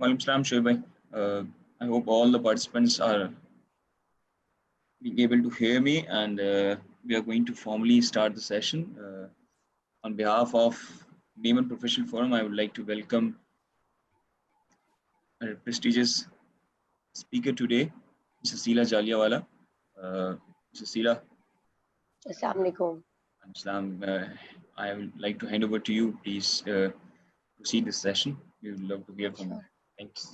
Walaikum Salam, Shoaib bhai. I hope all the participants are being able to hear me, and we are going to formally start the session. On behalf of Neiman Professional Forum, I would like to welcome our prestigious speaker today, Mrs. Seela Jaliawala. Mrs. Seela, Assalamu alaikum. Islam, I would like to hand over to you. Please proceed this session. We would love to hear from you. Thanks.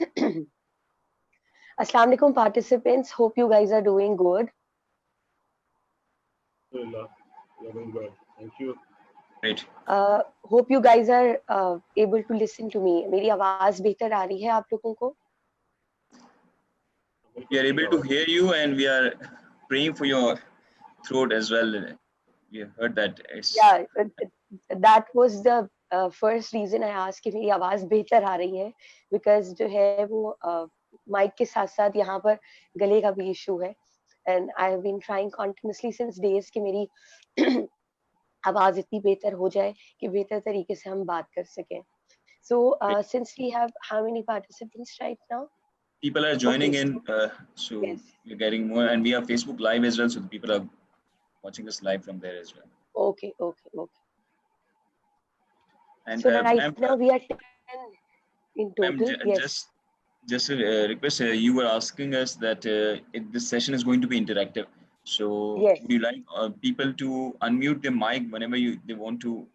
Assalamu alaikum, participants. Hope you guys are doing good. We are doing good. Thank you. Great. Hope you guys are able to listen to me. मेरी आवाज बेहतर आ रही है आप लोगों को? We are able to hear you, and we are praying for your throat as well. We have heard that it's. Yeah, that was the first reason I asked कि मेरी आवाज बेहतर आ रही है, because जो है वो माइक के साथ साथ यहाँ पर गले का भी इशू है, and I have been trying continuously since days कि मेरी आवाज इतनी बेहतर हो जाए कि बेहतर तरीके से हम बात कर सकें. So since we have how many participants right now? People are joining Okay. in, so Yes. we're getting more, and we have Facebook Live as well, so the people are watching us live from there as well. Okay. And So right ma'am, now we are 10 in ma'am, total. Yes. just a request. You were asking us that this session is going to be interactive. So Yes. would you like people to unmute their mic whenever they want to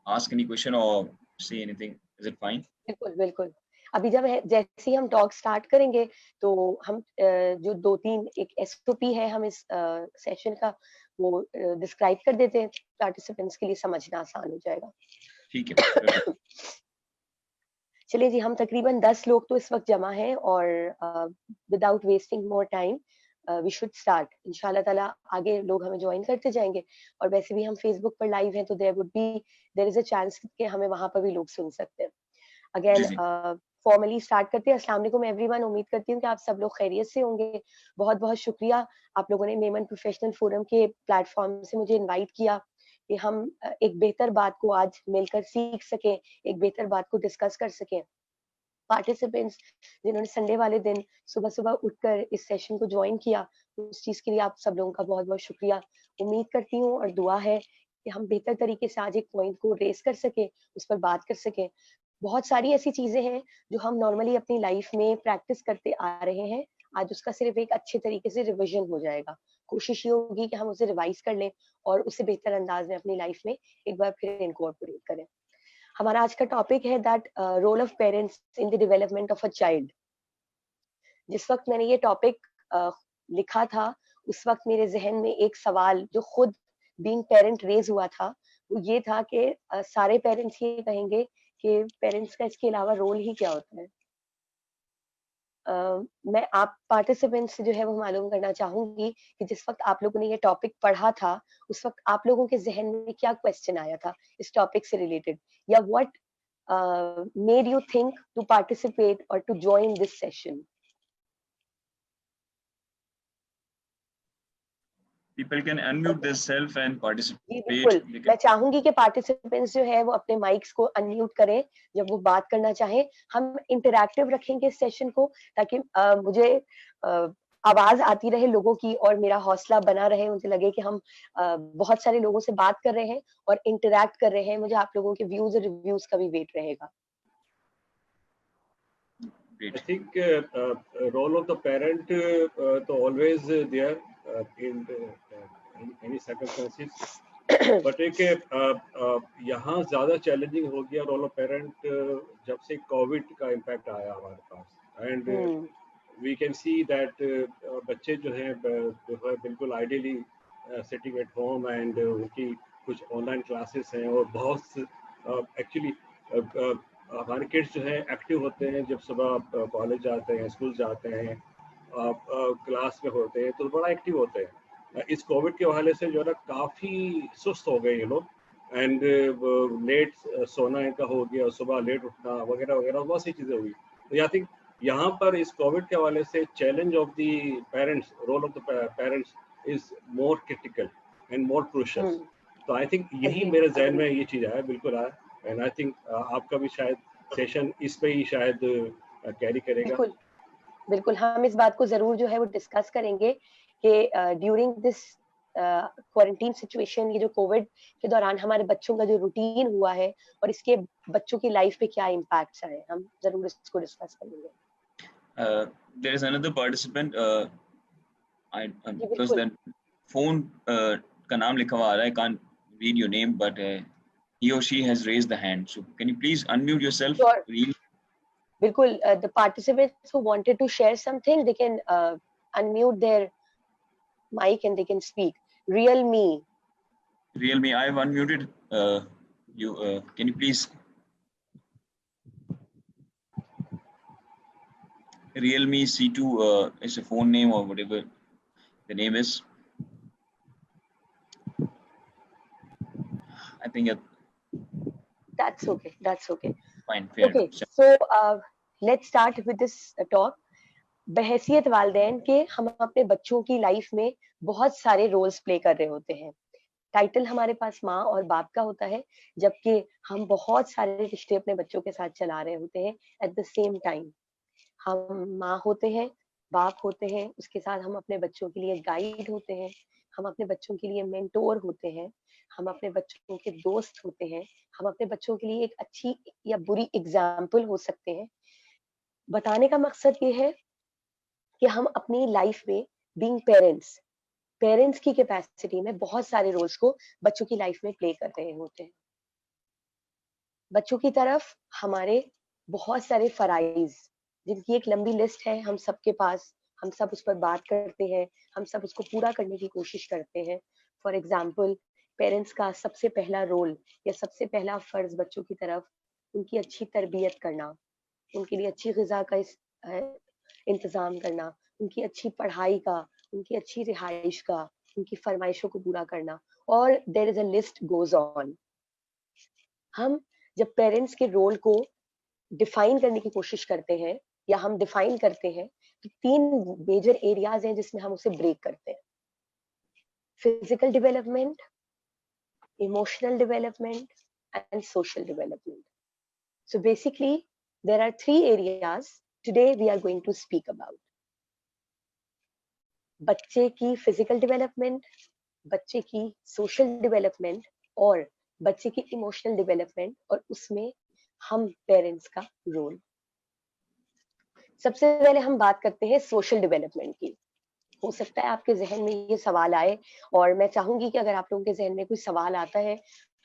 ask any question or say anything? Is it fine? बिल्कुल. अभी जैसे ही हम talk start करेंगे तो हम जो 2-3 एक SOP है हम इस सेशन का वो डिस्क्राइब कर देते हैं, पार्टिसिपेंट्स के लिए समझना आसान हो जाएगा. ठीक है. चलिए जी, हम तकरीबन 10 लोग तो इस वक्त जमा हैं और without wasting more time we should start. इंशाल्लाह ताला आगे लोग हमें ज्वाइन करते जाएंगे, और वैसे भी हम फेसबुक पर लाइव हैं तो देयर इज अ चांस कि हमें वहां पर भी लोग सुन सकते हैं. अगेन फॉर्मली स्टार्ट करते हैं. अस्सलाम वालेकुम एवरीवन. उम्मीद करती हूँ कि आप सब लोग खैरियत से होंगे. बहुत बहुत शुक्रिया आप लोगों ने नेमन प्रोफेशनल फोरम के प्लेटफॉर्म से मुझे इनवाइट किया कि हम एक बेहतर बात को आज मिलकर सीख सकें, एक बेहतर बात को डिस्कस कर सकें. पार्टिसिपेंट्स जिन्होंने संडे वाले दिन सुबह सुबह उठकर इस सेशन को ज्वाइन किया, उस चीज के लिए आप सब लोगों का बहुत बहुत शुक्रिया. उम्मीद करती हूँ और दुआ है कि हम बेहतर तरीके से आज एक पॉइंट को रेस कर सके, उस पर बात कर सके. बहुत सारी ऐसी चीजें हैं जो हम नॉर्मली अपनी लाइफ में प्रैक्टिस करते आ रहे हैं. आज उसका सिर्फ एक अच्छे तरीके से रिविजन हो जाएगा. कोशिश ये होगी कि हम उसे रिवाइज कर लें और उसे बेहतर अंदाज में अपनी लाइफ में एक बार फिर इनकॉर्पोरेट करें. हमारा आज का टॉपिक है that role of parents in the development of a child. जिस वक्त मैंने ये टॉपिक लिखा था उस वक्त मेरे जहन में एक सवाल जो खुद बीइंग पेरेंट रेज हुआ था वो ये था कि सारे पेरेंट्स ये कहेंगे कि पेरेंट्स का इसके अलावा रोल ही क्या होता है. मैं आप पार्टिसिपेंट्स से जो है वो मालूम करना चाहूंगी कि जिस वक्त आप लोगों ने ये टॉपिक पढ़ा था उस वक्त आप लोगों के जहन में क्या क्वेश्चन आया था इस टॉपिक से रिलेटेड, या what made you think to participate और to join this session. People can unmute themselves and participate. बिल्कुल. मैं चाहूंगी कि पार्टिसिपेंट्स जो है वो अपने माइक्स को अनम्यूट करें जब वो बात करना चाहें. हम इंटरैक्टिव रखेंगे इस सेशन को ताकि मुझे आवाज आती रहे लोगों की और मेरा हौसला बना रहे. मुझे लगे कि हम बहुत सारे लोगों से बात कर रहे हैं और इंटरैक्ट कर रहे हैं. मुझे आप लोगों के व्यूज और रिव्यूज का भी वेट रहेगा. I think role of the parent तो always there in any circumstances. But एक यहाँ ज़्यादा चैलेंजिंग हो गया रोल ऑफ पेरेंट जब से कोविड का इम्पैक्ट आया हमारे पास. And we can see that बच्चे जो है बिल्कुल ideally sitting at home and उनकी कुछ ऑनलाइन क्लासेस हैं और बहुत एक्चुअली हमारे किड्स जो है एक्टिव होते हैं जब सुबह कॉलेज जाते हैं, स्कूल जाते हैं, क्लास में होते हैं तो बड़ा एक्टिव होते हैं. इस कोविड के हवाले से जो है ना काफ़ी सुस्त हो गए ये लोग. एंड लेट सोना इनका हो गया, सुबह लेट उठना वगैरह वगैरह बहुत सी चीज़ें हुई. तो आई थिंक यहाँ पर इस कोविड के हवाले से challenge of the parents, role of the parents is more critical and more crucial. तो आई थिंक यही मेरे जहन में ये चीज़ आया, बिल्कुल आया. एंड आई थिंक आपका भी शायद सेशन इस पे ही शायद कैरी करेगा? बिल्कुल बिल्कुल, हम इस बात को जरूर जो है वो डिस्कस करेंगे कि ड्यूरिंग दिस क्वारंटीन सिचुएशन, ये जो कोविड के दौरान हमारे बच्चों का जो रूटीन हुआ है और इसके बच्चों की लाइफ पे क्या इम्पैक्ट्स आए, हम जरूर इसको डिस्कस करेंगे। There is another participant. Ji Because बिल्कुल, that phone का नाम लिखा हुआ आ रहा है. I can't read your name, but he or she has raised the hand. So can you please unmute yourself? Sure, Real, बिल्कुल, the participants who wanted to share something, they can unmute their mic and they can speak. Real me. real me. I have unmuted you. Can you please? Realme C2 is a phone name or whatever the name is. I think That's okay. That's okay. fine, fair Okay. enough. So let's start with this talk. बहैसियत वालिदैन के हम अपने बच्चों की life में बहुत सारे roles play कर रहे होते हैं। टाइटल हमारे पास माँ और बाप का होता है, जबकि हम बहुत सारे रिश्ते अपने बच्चों के साथ चला रहे होते हैं एट द सेम टाइम। हम माँ होते हैं, बाप होते हैं, उसके साथ हम अपने बच्चों के लिए गाइड होते हैं, हम अपने बच्चों के लिए मेंटोर होते हैं, हम अपने बच्चों के दोस्त होते हैं, हम अपने बच्चों के लिए एक अच्छी या बुरी एग्जाम्पल हो सकते हैं। बताने का मकसद ये है कि हम अपनी लाइफ में बीइंग पेरेंट्स, पेरेंट्स की कैपेसिटी में बहुत सारे रोल्स को बच्चों की लाइफ में प्ले कर रहे होते हैं। बच्चों की तरफ हमारे बहुत सारे फराइज, जिनकी एक लंबी लिस्ट है हम सबके पास, हम सब उस पर बात करते हैं, हम सब उसको पूरा करने की कोशिश करते हैं। फॉर एग्जाम्पल, पेरेंट्स का सबसे पहला रोल या सबसे पहला फर्ज बच्चों की तरफ उनकी अच्छी तरबियत करना, उनके लिए अच्छी ग़िज़ा का इंतज़ाम करना, उनकी अच्छी पढ़ाई का, उनकी अच्छी रिहाइश का, उनकी फरमाइशों को पूरा करना, और there is a list goes on. हम जब पेरेंट्स के रोल को डिफाइन करने की कोशिश करते हैं या हम डिफाइन करते हैं, तो 3 मेजर एरियाज़ हैं जिसमें हम उसे ब्रेक करते हैं। Physical development, emotional development and social development. So basically, there are 3 areas today we are going to speak about. बच्चे की फिजिकल डेवलपमेंट, बच्चे की सोशल डेवलपमेंट और बच्चे की इमोशनल डेवलपमेंट, और उसमें हम पेरेंट्स का रोल। सबसे पहले हम बात करते हैं सोशल डेवलपमेंट की। हो सकता है आपके जहन में ये सवाल आए, और मैं चाहूंगी कि अगर आप लोगों के जहन में कोई सवाल आता है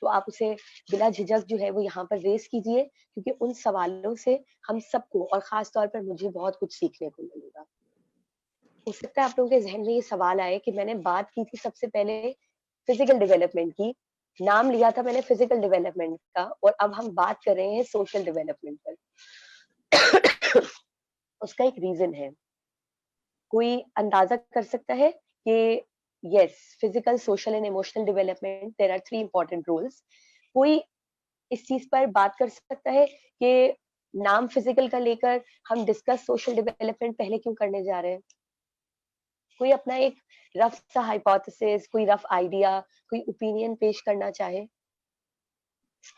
तो आप उसे बिला झिझक जो है वो यहाँ पर रेस कीजिए, क्योंकि उन सवालों से हम सबको और खास तौर पर मुझे बहुत कुछ सीखने को मिलेगा। हो सकता है आप लोगों के जहन में ये सवाल आए कि मैंने बात की थी सबसे पहले फिजिकल डेवलपमेंट की, नाम लिया था मैंने फिजिकल डेवलपमेंट का, और अब हम बात कर रहे हैं सोशल डेवलपमेंट पर। उसका एक रीजन है। कोई अंदाजा कर सकता है कि yes, physical, social and emotional development, there are 3 important roles. कोई इस चीज पर बात कर सकता है कि नाम फिजिकल का लेकर हम डिस्कस सोशल डेवलपमेंट पहले क्यों करने जा रहे हैं? कोई अपना एक रफ सा हाइपोथेसिस, कोई रफ आइडिया, कोई ओपिनियन पेश करना चाहे?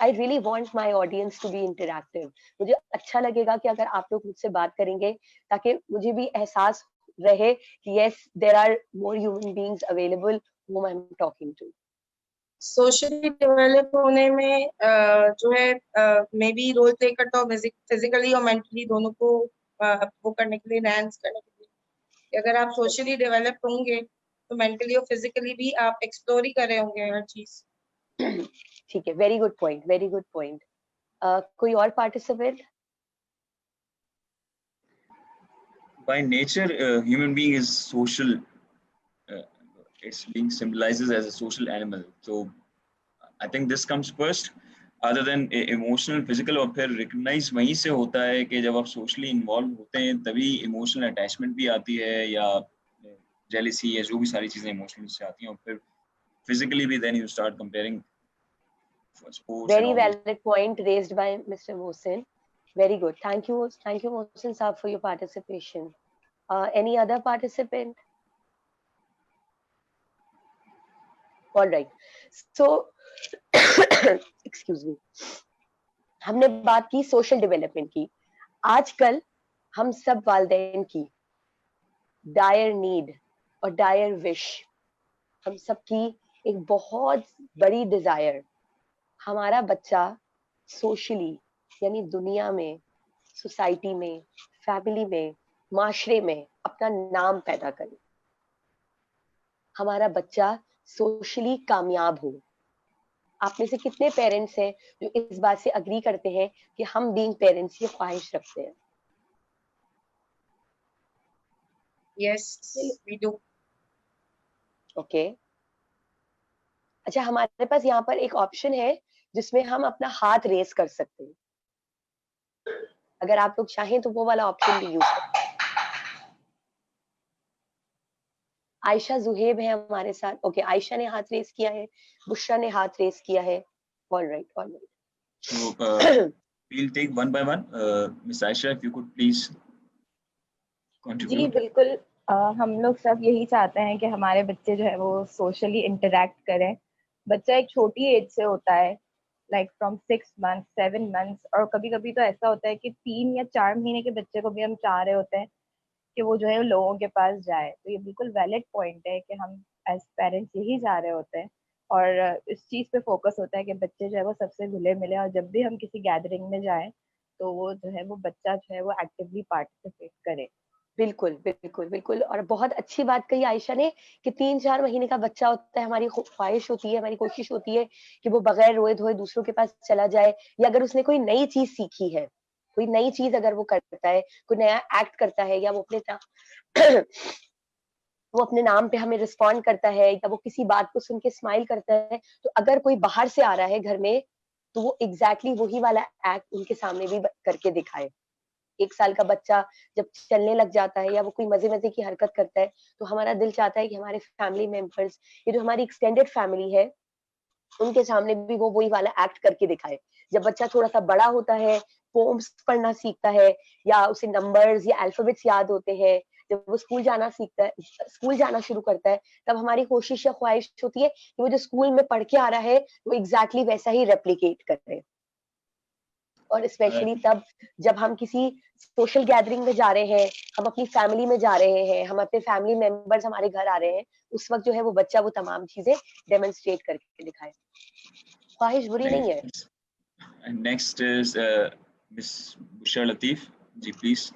I really want my audience to be interactive. मुझे अच्छा लगेगा कि अगर आप लोग मुझसे बात करेंगे, ताकि मुझे भी एहसास रहे कि yes, there are more human beings available whom I'm talking to. Socially develop होने में जो है मे बी रोल प्ले करता हो फिजिकली और मेंटली दोनों को वो करने के लिए, एनहांस करने के लिए। कि अगर आप सोशली डेवलप होंगे तो मेंटली और फिजिकली भी आप एक्सप्लोर ही कर रहे होंगे हर चीज। ठीक है, very good point, very good point. कोई और participant? By nature, human being is social. It's being symbolizes as a social animal. So I think this comes first, other than emotional, physical, और फिर recognize वहीं से होता है कि जब आप socially involved होते हैं तभी emotional attachment भी आती है, या jealousy या जो भी सारी चीजें emotional से आती हैं, और फिर physically भी then you start comparing sports Very and all those. valid point raised by Mr. Mohsin. Very good. Thank you, Mohsin Saab, for your participation. Any other participant? All right. So, excuse me. हमने बात की social development की। आजकल हम सब वालिदैन की dire need और डायर विश, हम सब की एक बहुत बड़ी डिजायर, हमारा बच्चा सोशली यानी दुनिया में, सोसाइटी में, फैमिली में, माशरे में अपना नाम पैदा करे, हमारा बच्चा सोशली कामयाब हो। आप में से कितने पेरेंट्स हैं जो इस बात से अग्री करते हैं कि हम बीइंग पेरेंट्स ये ख्वाहिश रखते हैं? Yes, we do. ओके अच्छा, हमारे पास यहाँ पर एक ऑप्शन है जिसमें हम अपना हाथ रेस कर सकते हैं, अगर आप लोग चाहें तो वो वाला ऑप्शन भी यूज करें। आयशा जुहेब है हमारे साथ। ओके, आयशा ने हाथ रेस किया है, बुशरा ने हाथ रेस किया है। Alright alright, So we'll take one by one. Miss Aisha, if you could please जी contribute. बिल्कुल। हम लोग सब यही चाहते हैं कि हमारे बच्चे जो है वो सोशली इंटरेक्ट करें। बच्चा एक छोटी एज से होता है, लाइक फ्रॉम 6 मंथ्स 7 मंथ्स, और कभी कभी तो ऐसा होता है कि 3 या 4 महीने के बच्चे को भी हम चाह रहे होते हैं कि वो जो है लोगों के पास जाए। तो ये बिल्कुल वैलिड पॉइंट है कि हम एज पेरेंट्स यही चाह रहे होते हैं, और इस चीज़ पे फोकस होता है कि बच्चे जो है वो सबसे घुले मिले, और जब भी हम किसी गैदरिंग में जाएं तो वो जो है वो बच्चा जो है वो एक्टिवली पार्टिसिपेट करे। बिल्कुल बिल्कुल बिल्कुल, और बहुत अच्छी बात कही आयशा ने कि 3-4 महीने का बच्चा होता है, हमारी ख्वाहिश होती है, हमारी कोशिश होती है कि वो बगैर रोए धोए दूसरों के पास चला जाए, या अगर उसने कोई नई चीज सीखी है, कोई नई चीज अगर वो करता है, कोई नया एक्ट करता है, या वो अपने वो अपने नाम पे हमें रिस्पॉन्ड करता है, या वो किसी बात को सुन के स्माइल करता है, तो अगर कोई बाहर से आ रहा है घर में तो वो एग्जैक्टली वही वाला एक्ट उनके सामने भी करके दिखाए। 1 साल का बच्चा जब चलने लग जाता है या वो कोई मजे-मजे की हरकत करता है, तो हमारा दिल चाहता है कि हमारे फैमिली मेंबर्स, ये जो हमारी एक्सटेंडेड फैमिली है, उनके सामने भी वो वही वाला एक्ट करके दिखाए। जब बच्चा थोड़ा-सा बड़ा होता है, पोएम्स पढ़ना सीखता है, या उसे नंबर्स या अल्फाबेट्स याद होते हैं, जब वो स्कूल जाना सीखता है, स्कूल जाना शुरू करता है, तब हमारी कोशिश या ख्वाहिश होती है कि वो जो स्कूल में पढ़ के आ रहा है, वो एग्ज़ैक्टली वैसा ही रेप्लिकेट करे। और स्पेशली तब जब हम किसी सोशल गैदरिंग में जा रहे हैं, हम अपनी फैमिली में जा रहे हैं, हम अपने फैमिली मेंबर्स हमारे घर आ रहे हैं, उस वक्त जो है वो बच्चा वो तमाम चीजें डेमोन्स्ट्रेट करके दिखाए। ख्वाहिश बुरी नहीं है। And next is Miss Bushra Latif. Ji, please.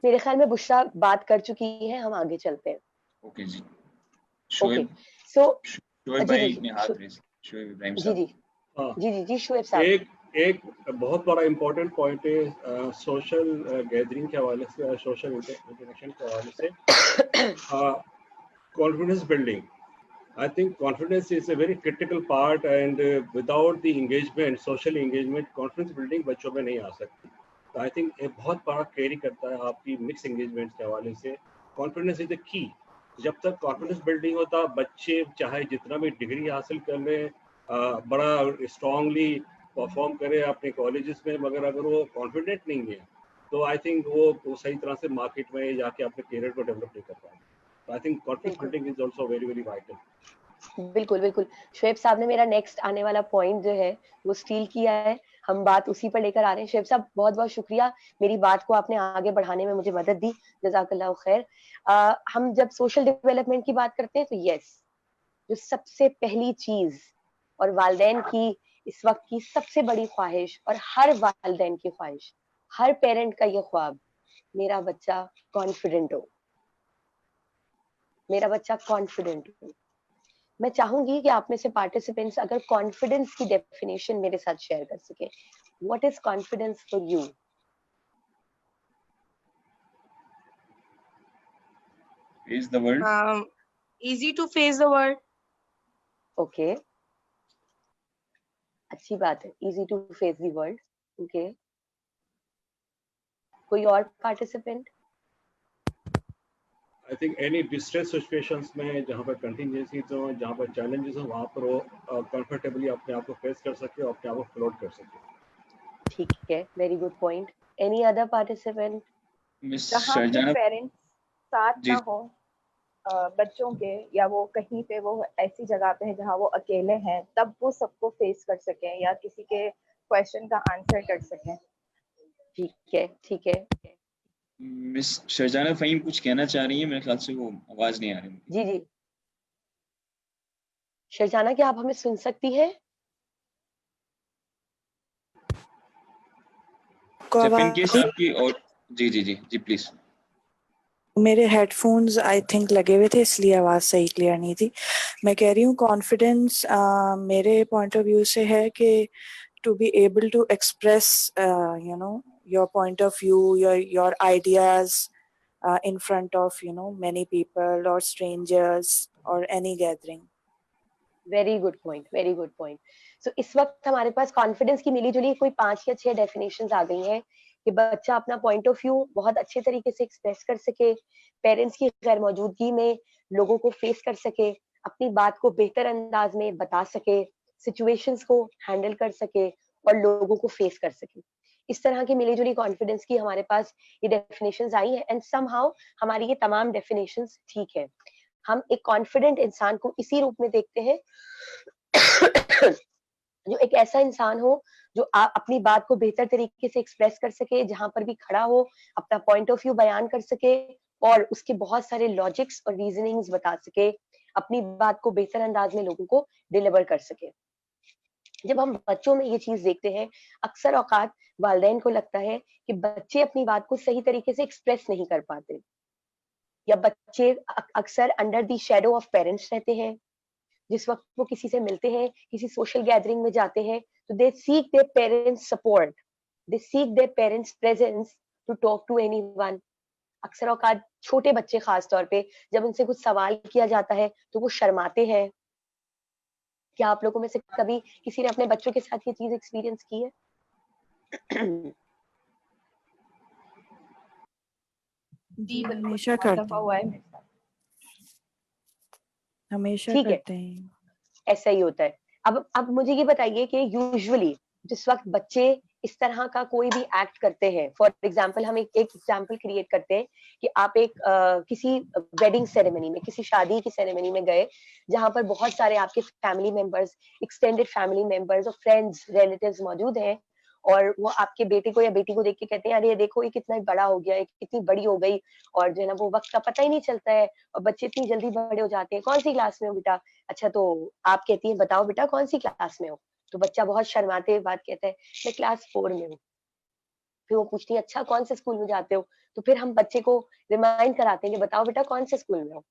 मेरे ख्याल में बुशरा बात कर चुकी है, हम आगे चलते हैं। Okay, जी। ओके, सो शोएब भाई ने हाथ रेस, शोएब इब्राहिम जी साहब। जी हाँ, जी शोएब साहब। एक बहुत बड़ा इम्पोर्टेंट पॉइंट है सोशल गैदरिंग के हवाले से, सोशल इंटरेक्शन के हवाले से, confidence building. I think confidence is a very critical part, and without the engagement, social engagement, confidence building बच्चों में नहीं आ सकती। तो I think एक बहुत बड़ा कैरी करता है आपकी मिक्स एंगेजमेंट के हवाले से। Confidence is the key. जब तक कॉन्फिडेंस बिल्डिंग होता, बच्चे चाहे जितना भी डिग्री हासिल कर लें, बड़ा स्ट्रांगली परफॉर्म करें अपने कॉलेजेस में, मगर अगर वो कॉन्फिडेंट नहीं है तो आई थिंक वो सही तरह से मार्केट में जाके अपने करियर को डेवलप नहीं कर पाएंगे। I think confidence building is also very very vital. बिल्कुल बिल्कुल, शोएब साहब ने मेरा नेक्स्ट आने वाला पॉइंट जो है वो स्टील किया है, हम बात उसी पर लेकर आ रहे हैं। शोएब साहब बहुत बहुत शुक्रिया, मेरी बात को आपने आगे बढ़ाने में मुझे मदद दी, जज़ाकल्लाह खैर। हम जब सोशल डेवलपमेंट की बात करते हैं तो यस, जो सबसे पहली चीज और वालिदैन की इस वक्त की सबसे बड़ी ख्वाहिश, और हर वालिदैन की ख्वाहिश, हर पेरेंट का ये ख्वाब, मेरा बच्चा कॉन्फिडेंट हो, मेरा बच्चा कॉन्फिडेंट हो। मैं चाहूंगी कि आप में से पार्टिसिपेंट्स अगर कॉन्फिडेंस की डेफिनेशन मेरे साथ शेयर कर सके। What is confidence for you? Face the world. Easy to face the world. Okay, अच्छी बात है, easy to face the world. Okay, कोई और participant? I think any distress situations में जहाँ पर contingencies हो, जहाँ पर challenges हो, वहाँ पर वो comfortably अपने आप को फेस कर सके और अपने आप को फ्लोट कर सके। ठीक है, very good point. Any other participant? Miss जहाँ पे Sharjana. पेरेंट्स साथ जी। ना हो, बच्चों के, या वो कहीं पे वो ऐसी जगह पे है जहाँ वो अकेले हैं, तब वो सबको फेस कर सकें या किसी के क्वेश्चन का आंसर कर सकें। ठीक है, ठीक है। मिस शहजाना फ़हीम कुछ कहना चाह रही हैं, मेरे ख्याल से वो आवाज नहीं आ रही उनकी। जी जी, शहजाना क्या आप हमें सुन सकती हैं? जब इन केस आपकी और जी जी जी जी प्लीज। मेरे हेडफोन्स आई थिंक लगे हुए थे इसलिए आवाज सही क्लियर नहीं थी। मैं कह रही हूँ कॉन्फिडेंस मेरे पॉइंट ऑफ व्यू से है कि to be able to express your point of view, your ideas in front of many people or strangers or any gathering. Very good point, very good point. So इस वक्त हमारे पास confidence की मिली-जुली कोई 5 या 6 definitions आ गई हैं कि बच्चा अपना पॉइंट ऑफ व्यू बहुत अच्छे तरीके से एक्सप्रेस कर सके, पेरेंट्स की गैर मौजूदगी में लोगों को फेस कर सके, अपनी बात को बेहतर अंदाज में बता सके, सिचुएशंस को हैंडल कर सके और लोगों को फेस कर सके। इस तरह की मिली-जुली कॉन्फिडेंस की हमारे पास ये डेफिनेशंस आई हैं एंड समहाउ हमारी ये तमाम डेफिनेशंस ठीक है। हम एक कॉन्फिडेंट इंसान को इसी रूप में देखते हैं जो एक ऐसा इंसान हो जो अपनी बात को बेहतर तरीके से एक्सप्रेस कर सके, जहां पर भी खड़ा हो अपना पॉइंट ऑफ व्यू बयान कर सके और उसके बहुत सारे लॉजिक्स और रीजनिंग्स बता सके, अपनी बात को बेहतर अंदाज में लोगों को डिलीवर कर सके। जब हम बच्चों में ये चीज देखते हैं, अक्सर औकात वालिदैन को लगता है कि बच्चे अपनी बात को सही तरीके से एक्सप्रेस नहीं कर पाते, या बच्चे अक्सर under the shadow of parents रहते हैं। जिस वक्त वो किसी से मिलते हैं, किसी सोशल गैदरिंग में जाते हैं, तो they seek their parents support, they seek their parents presence to talk to anyone. अक्सर औकात छोटे बच्चे खास तौर पे जब उनसे कुछ सवाल किया जाता है तो वो शर्माते हैं। क्या आप लोगों में से कभी किसी ने अपने बच्चों के साथ ये चीज एक्सपीरियंस की है? जी बिल्कुल, हमेशा बहुत करते दफा हैं, हुआ है मेरे साथ। हमेशा ठीक है, करते हैं। ऐसा ही होता है। अब मुझे ये बताइए कि यूजुअली जिस वक्त बच्चे इस तरह का कोई भी एक्ट करते हैं, फॉर एग्जाम्पल हम एक एग्जाम्पल क्रिएट करते हैं कि आप एक किसी वेडिंग सेरेमनी में, किसी शादी की सेरेमनी में गए, जहां पर बहुत सारे आपके family members, extended family members और फ्रेंड्स, रिलेटिव्स मौजूद हैं, और वो आपके बेटे को या बेटी को देख के कहते हैं अरे देखो ये कितना बड़ा हो गया, ये कितनी बड़ी हो गई, और जो है ना वो वक्त का पता ही नहीं चलता है, और बच्चे इतनी जल्दी बड़े हो जाते हैं। कौन सी क्लास में हो बेटा? अच्छा, तो आप कहती हैं बताओ बेटा कौन सी क्लास में हो? तो बच्चा बहुत शर्माते हुए बात कहता है मैं क्लास 4 में हूँ। फिर वो पूछती है अच्छा कौन से स्कूल में जाते हो? तो फिर हम बच्चे को रिमाइंड कराते हैं कि बताओ बेटा कौन से स्कूल में हो?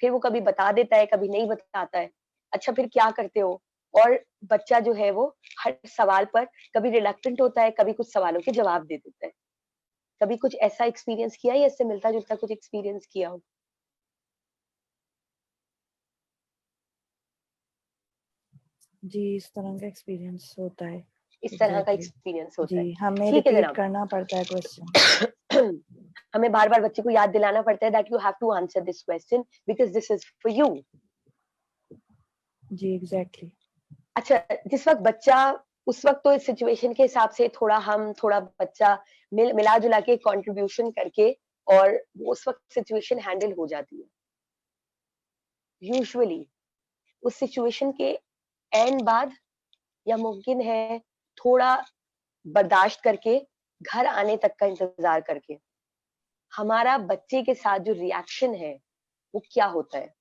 फिर वो कभी बता देता है, कभी नहीं बताता है। अच्छा फिर क्या करते हो? और बच्चा जो है वो हर सवाल पर कभी रिलक्टेंट होता है, कभी कुछ सवालों के जवाब दे देता है। कभी कुछ ऐसा एक्सपीरियंस किया या इससे मिलता-जुलता कुछ एक्सपीरियंस किया हो? जी, इस तरह का एक्सपीरियंस होता है। इस तरह का एग्जैक्टली एक्सपीरियंस होता जी, है। हमें ठीक है रिपीट जनाब। करना पड़ता है क्वेश्चन। हमें बार-बार बच्चे को याद दिलाना पड़ता है that you have to answer this question because this is for you. जी एग्जैक्टली। अच्छा, जिस वक्त बच्चा उस वक्त तो इस सिचुएशन के हिसाब से थोड़ा बच्चा मिला-जुला के कंट्रीब्यूशन करके और उस वक्त सिचुएशन हैंडल हो जाती है। यूजुअली उस सिचुएशन के एंड बाद या मुमकिन है थोड़ा बर्दाश्त करके घर आने तक का इंतजार करके हमारा बच्चे के साथ जो रिएक्शन है वो क्या होता है?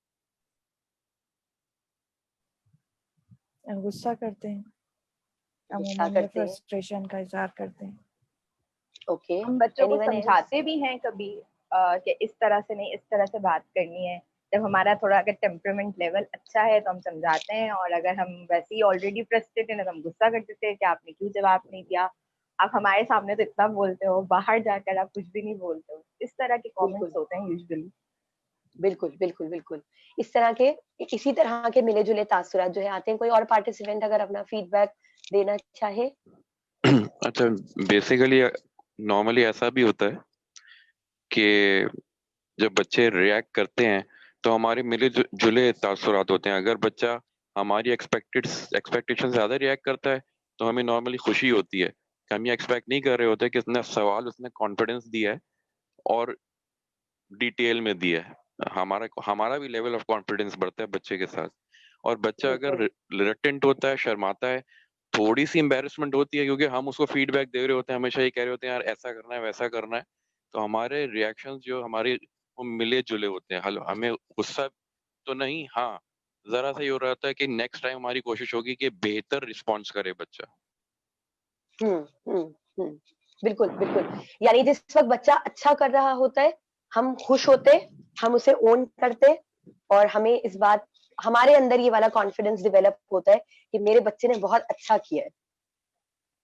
गुस्सा करते हैं, गुस्सा अमूमन ये करते हैं। फ्रस्ट्रेशन का इजहार करते हैं। ओके, हम बच्चों को एनीवन एल्स? समझाते भी हैं कभी कि इस तरह से नहीं, इस तरह से बात करनी है। जब हमारा थोड़ा अगर टेम्परामेंट लेवल अच्छा है तो हम समझाते हैं, और अगर हम वैसे ही ऑलरेडी फ्रस्ट्रेटेड है तो हम गुस्सा कर देते हैं कि आपने क्यों जवाब नहीं दिया, आप हमारे सामने तो इतना बोलते हो, बाहर जाकर आप कुछ भी नहीं बोलते हो। इस तरह के बिल्कुल कमेंट्स होते हैं यूजुअली। बिल्कुल बिल्कुल बिल्कुल। इस तरह के इसी तरह के मिले जुले तासुरात जो है आते हैं। कोई और पार्टिसिपेंट अगर अपना फीडबैक देना चाहे? अच्छा, बेसिकली नॉर्मली ऐसा भी होता है कि जब बच्चे रिएक्ट करते हैं तो हमारे मिले जुले तासुरात होते हैं। अगर बच्चा हमारी एक्सपेक्टेशन से ज्यादा रिएक्ट करता है तो हमें नॉर्मली खुशी होती है कि हम ये एक्सपेक्ट नहीं कर रहे होते कि इसने सवाल, उसने कॉन्फिडेंस दिया है और डिटेल में दिया है। हमारा भी लेवल ऑफ कॉन्फिडेंस बढ़ता है बच्चे के साथ। और बच्चा अगर रिलक्टेंट होता है, शर्माता है, थोड़ी सी एम्बेरसमेंट होती है क्योंकि हम उसको फीडबैक दे रहे होते हैं, हमेशा ये कह रहे होते हैं यार ऐसा करना है वैसा करना है, तो हमारे रिएक्शंस जो हमारे वो मिले जुले होते हैं। हमें गुस्सा तो नहीं, हाँ जरा सा ये हो रहा था कि नेक्स्ट टाइम हमारी कोशिश होगी कि बेहतर रिस्पॉन्स करे बच्चा। बिल्कुल बिल्कुल। यानी जिस वक्त बच्चा अच्छा कर रहा होता है हम खुश होते, हम उसे ओन करते और हमें इस बात, हमारे अंदर ये वाला कॉन्फिडेंस डेवलप होता है कि मेरे बच्चे ने बहुत अच्छा किया है।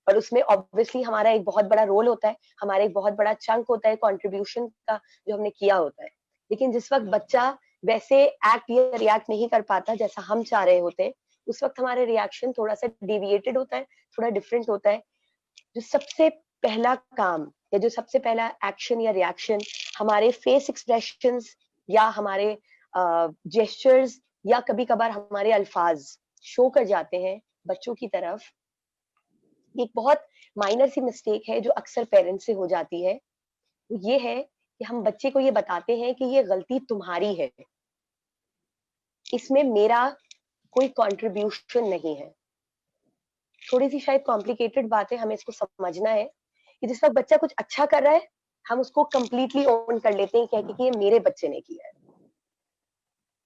और उसमें ऑब्वियसली हमारा एक बहुत बड़ा रोल होता है, हमारा एक बहुत बड़ा चंक होता है कंट्रीब्यूशन का जो हमने किया होता है। लेकिन जिस वक्त बच्चा वैसे एक्ट या रिएक्ट नहीं कर पाता जैसा हम चाह रहे होते हैं, उस वक्त हमारे रिएक्शन थोड़ा सा डेविएटेड होता है, थोड़ा डिफरेंट होता है। जो सबसे पहला काम या जो सबसे पहला एक्शन या रिएक्शन हमारे फेस एक्सप्रेशंस या हमारे जेस्चर्स या कभी कभार हमारे अल्फाज शो कर जाते हैं बच्चों की तरफ। एक बहुत माइनर सी मिस्टेक है जो अक्सर पेरेंट्स से हो जाती है, वो ये है कि हम बच्चे को ये बताते हैं कि ये गलती तुम्हारी है, इसमें मेरा कोई कंट्रीब्यूशन नहीं है। थोड़ी सी शायद कॉम्प्लिकेटेड बात है, हमें इसको समझना है कि जिस वक्त बच्चा कुछ अच्छा कर रहा है हम उसको कंप्लीटली ओन कर लेते हैं, कह के कि ये मेरे बच्चे ने किया है।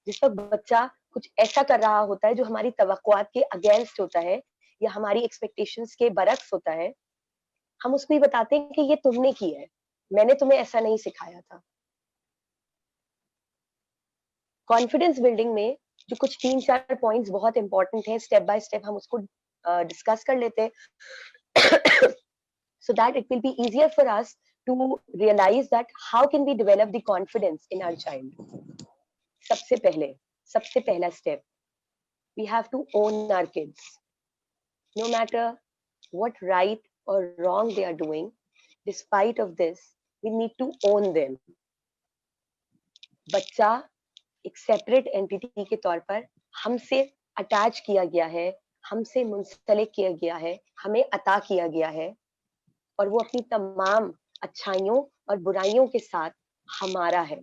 जिस वक्त बच्चा कुछ ऐसा कर रहा होता है जो हमारी तवक्कुआत के अगेंस्ट होता है या हमारी एक्सपेक्टेशंस के बरक्स होता है, हम उसको ये बताते हैं कि ये तुमने किया है, मैंने तुम्हें ऐसा नहीं सिखाया था। कॉन्फिडेंस बिल्डिंग में जो कुछ 3-4 पॉइंट्स बहुत इंपॉर्टेंट है, स्टेप बाय स्टेप हम उसको डिस्कस कर लेते हैं so that it will be easier for us to realize that how can we develop the confidence in our child. सबसे पहला step, we have to own our kids. No matter what right or wrong they are doing, despite of this, we need to own them. बच्चा एक separate entity के तौर पर हमसे attach किया गया है, हमसे मुंसलिक किया गया है, हमें अता किया गया है और वो अपनी तमाम अच्छाइयों और बुराइयों के साथ हमारा है।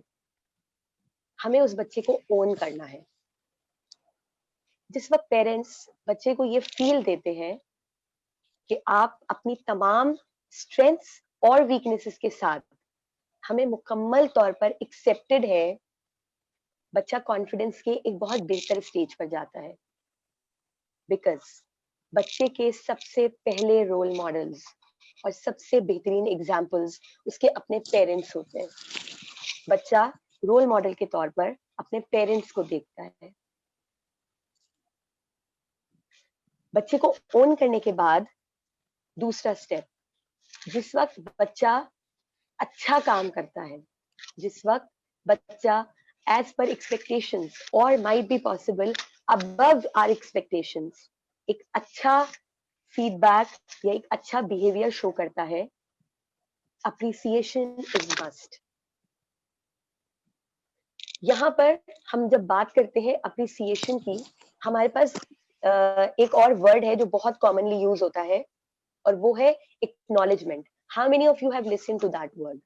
हमें उस बच्चे को ओन करना है। जिस वक्त पेरेंट्स बच्चे को ये फील देते हैं कि आप अपनी तमाम स्ट्रेंथ्स और वीकनेसेस के साथ हमें मुकम्मल तौर पर एक्सेप्टेड है, बच्चा कॉन्फिडेंस के एक बहुत बेहतर स्टेज पर जाता है। बिकॉज बच्चे के सबसे पहले रोल मॉडल्स और सबसे बेहतरीन एग्जाम्पल्स उसके अपने पेरेंट्स होते हैं। बच्चा रोल मॉडल के तौर पर अपने पेरेंट्स को देखता है। बच्चे को ओन करने के बाद दूसरा स्टेप, जिस वक्त बच्चा अच्छा काम करता है, जिस वक्त बच्चा एज पर एक्सपेक्टेशंस और might be possible above our expectations एक अच्छा फीडबैक या एक अच्छा बिहेवियर शो करता है, अप्रिसिएशन इज मस्ट। यहाँ पर हम जब बात करते हैं अप्रिसिएशन की, हमारे पास एक और वर्ड है जो बहुत कॉमनली यूज होता है और वो है acknowledgement. How many of you have listened to that word?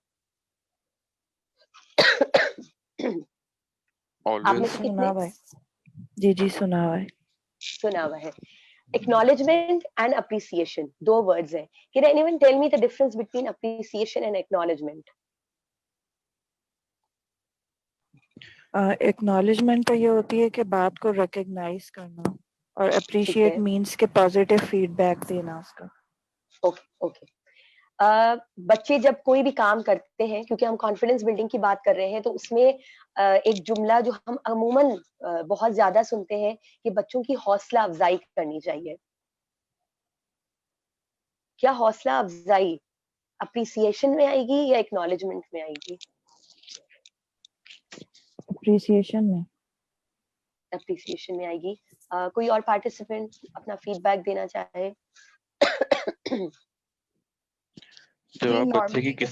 आपने सुना हुआ है। जी सुना हुआ है। सुना हुआ है। Acknowledgement and appreciation, दो words हैं। Can anyone tell me the difference between appreciation and acknowledgement? Acknowledgement तो ये होती है कि बात को recognize करना और appreciate means के positive feedback देना उसका। Okay. बच्चे जब कोई भी काम करते हैं, क्योंकि हम कॉन्फिडेंस बिल्डिंग की बात कर रहे हैं, तो उसमें एक जुमला जो हम अमूमन बहुत ज्यादा सुनते हैं कि बच्चों की हौसला अफजाई करनी चाहिए। क्या हौसला अफजाई अप्रिसिएशन में आएगी या एक्नॉलेजमेंट में आएगी? अप्रिसिएशन में आएगी। कोई और पार्टिसिपेंट अपना फीडबैक देना चाहे? जब आप बच्चे की किस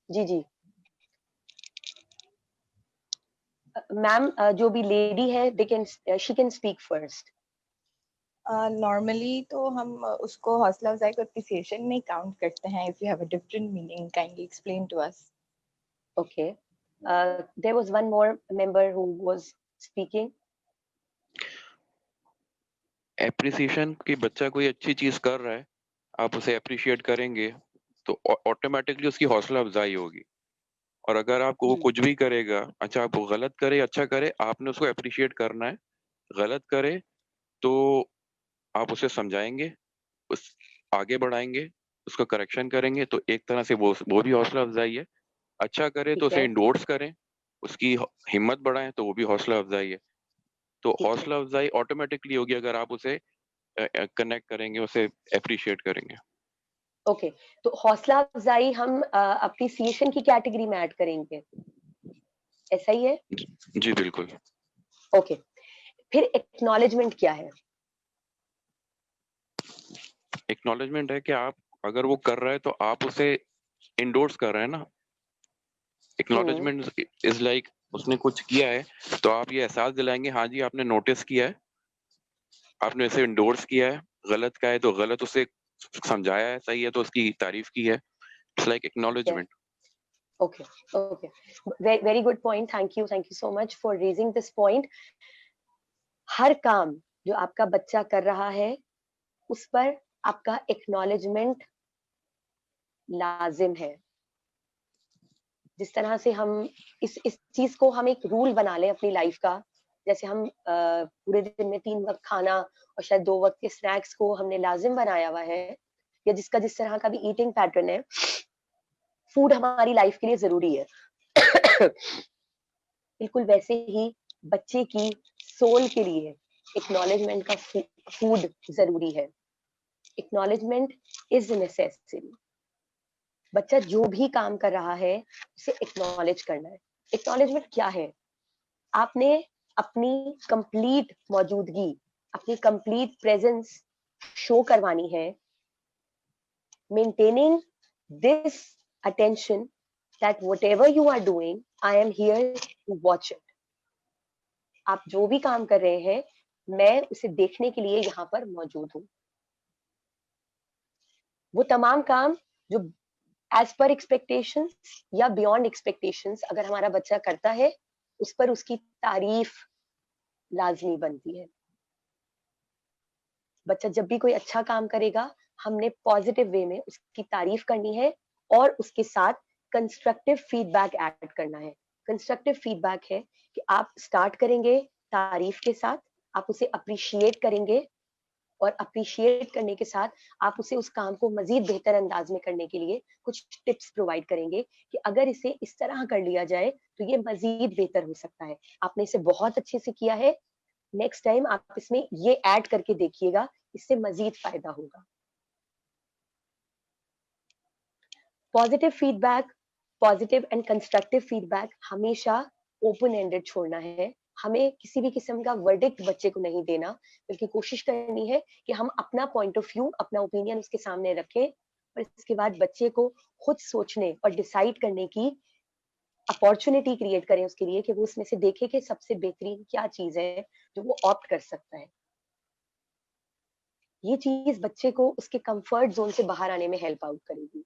जी मैम, जो भी लेडी है she can speak first. Normally तो हम उसको हौसला अफजाई को अप्रिसिएशन में काउंट करते हैं। If you have a different meaning, kindly explain to us. Okay. There was one more member who was speaking. Appreciation कि बच्चा कोई अच्छी चीज कर रहा है, आप उसे अप्रिशिएट करेंगे तो ऑटोमेटिकली उसकी हौसला अफजाई होगी। और अगर आपको वो कुछ भी करेगा, अच्छा आप वो गलत करे अच्छा करे, आपने उसको अप्रिशिएट करना है। गलत करे तो आप उसे समझाएंगे, उस आगे बढ़ाएंगे, उसका करेक्शन करेंगे, तो एक तरह से वो भी हौसला अफजाई है। अच्छा करे तो ठीक उसे है, इंडोर्स करें, उसकी हिम्मत बढ़ाएं, तो वो भी हौसला अफजाई है। तो ठीक है। हौसला अफजाई ऑटोमेटिकली होगी अगर आप उसे कनेक्ट करेंगे, उसे अप्रिशिएट करेंगे। ओके, तो हौसला अफजाई हम अप्रिसिएशन की कैटेगरी में ऐड करेंगे, ऐसा ही है? जी बिल्कुल। ओके, फिर एक्नॉलेजमेंट क्या है? एक्नॉलेजमेंट है कि आप अगर वो कर रहा है तो आप उसे इंडोर्स कर रहे हैं ना। एक्नॉलेजमेंट इज लाइक उसने कुछ किया है तो आप ये एहसास दिलाएंगे, हाँ जी आपने नोटिस किया है, आपने इसे इंडोर्स किया है। गलत का है तो गलत उसे समझाया है, सही है तो उसकी तारीफ की है। It's like acknowledgement. Okay, okay. Very good point. Thank you so much for raising this point. हर काम जो आपका बच्चा कर रहा है उस पर आपका एक्नॉलेजमेंट लाजिम है। जिस तरह से हम इस चीज को हम एक रूल बना लें अपनी लाइफ का, जैसे हम पूरे दिन में 3 वक्त खाना और शायद 2 वक्त के स्नैक्स को हमने लाजिम बनाया हुआ है, या जिसका जिस तरह का भी ईटिंग पैटर्न है, फूड हमारी लाइफ के लिए जरूरी है। बिल्कुल वैसे ही बच्चे की सोल के लिए एक्नॉलेजमेंट का फूड जरूरी है। Acknowledgement is necessary. बच्चा जो भी काम कर रहा है उसे एक्नॉलेज करना है। एक्नॉलेजमेंट क्या है? आपने अपनी कंप्लीट मौजूदगी, अपनी कंप्लीट प्रेजेंस शो करवानी है, maintaining this attention that whatever you are doing, I am here to watch it. आप जो भी काम कर रहे हैं, मैं उसे देखने के लिए यहाँ पर मौजूद हूँ। वो तमाम काम जो एज पर एक्सपेक्टेशंस या बियॉन्ड एक्सपेक्टेशंस अगर हमारा बच्चा करता है, उस पर उसकी तारीफ लाजमी बनती है। बच्चा जब भी कोई अच्छा काम करेगा, हमने पॉजिटिव वे में उसकी तारीफ करनी है और उसके साथ कंस्ट्रक्टिव फीडबैक ऐड करना है। कंस्ट्रक्टिव फीडबैक है कि आप स्टार्ट करेंगे तारीफ के साथ, आप उसे अप्रिशिएट करेंगे और अप्रिशिएट करने के साथ आप उसे उस काम को मजीद बेहतर अंदाज में करने के लिए कुछ टिप्स प्रोवाइड करेंगे कि अगर इसे इस तरह कर लिया जाए तो ये मजीद बेहतर हो सकता है। आपने इसे बहुत अच्छे से किया है, नेक्स्ट टाइम आप इसमें ये ऐड करके देखिएगा, इससे मजीद फायदा होगा। Positive feedback, positive and constructive feedback हमेशा ओपन एंडेड छोड़ना है। हमें किसी भी किस्म का वर्डिक्ट बच्चे को नहीं देना, बल्कि कोशिश करनी है कि हम अपना पॉइंट ऑफ व्यू, अपना ओपिनियन उसके सामने रखें और इसके बाद बच्चे को खुद सोचने और डिसाइड करने की अपॉर्चुनिटी क्रिएट करें उसके लिए कि वो उसमें से देखे कि सबसे बेहतरीन क्या चीज है जो वो ऑप्ट कर सकता है। ये चीज बच्चे को उसके कंफर्ट जोन से बाहर आने में हेल्प आउट करेगी।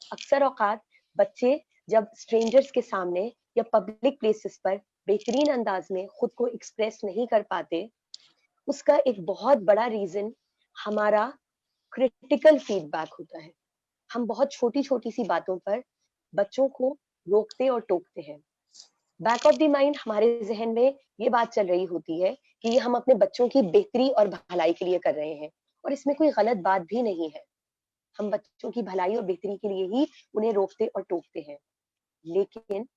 अक्सर औकात बच्चे जब स्ट्रेंजर्स के सामने या पब्लिक प्लेसेस पर बेहतरीन अंदाज में खुद को एक्सप्रेस नहीं कर पाते, उसका एक बहुत बड़ा रीजन हमारा क्रिटिकल फीडबैक होता है। हम बहुत छोटी छोटी सी बातों पर बच्चों को रोकते और टोकते हैं। बैक ऑफ द माइंड हमारे जहन में ये बात चल रही होती है कि ये हम अपने बच्चों की बेहतरी और भलाई के लिए कर रहे हैं, और इसमें कोई गलत बात भी नहीं है। हम बच्चों की भलाई और बेहतरी के लिए ही उन्हें रोकते और टोकते हैं। लेकिन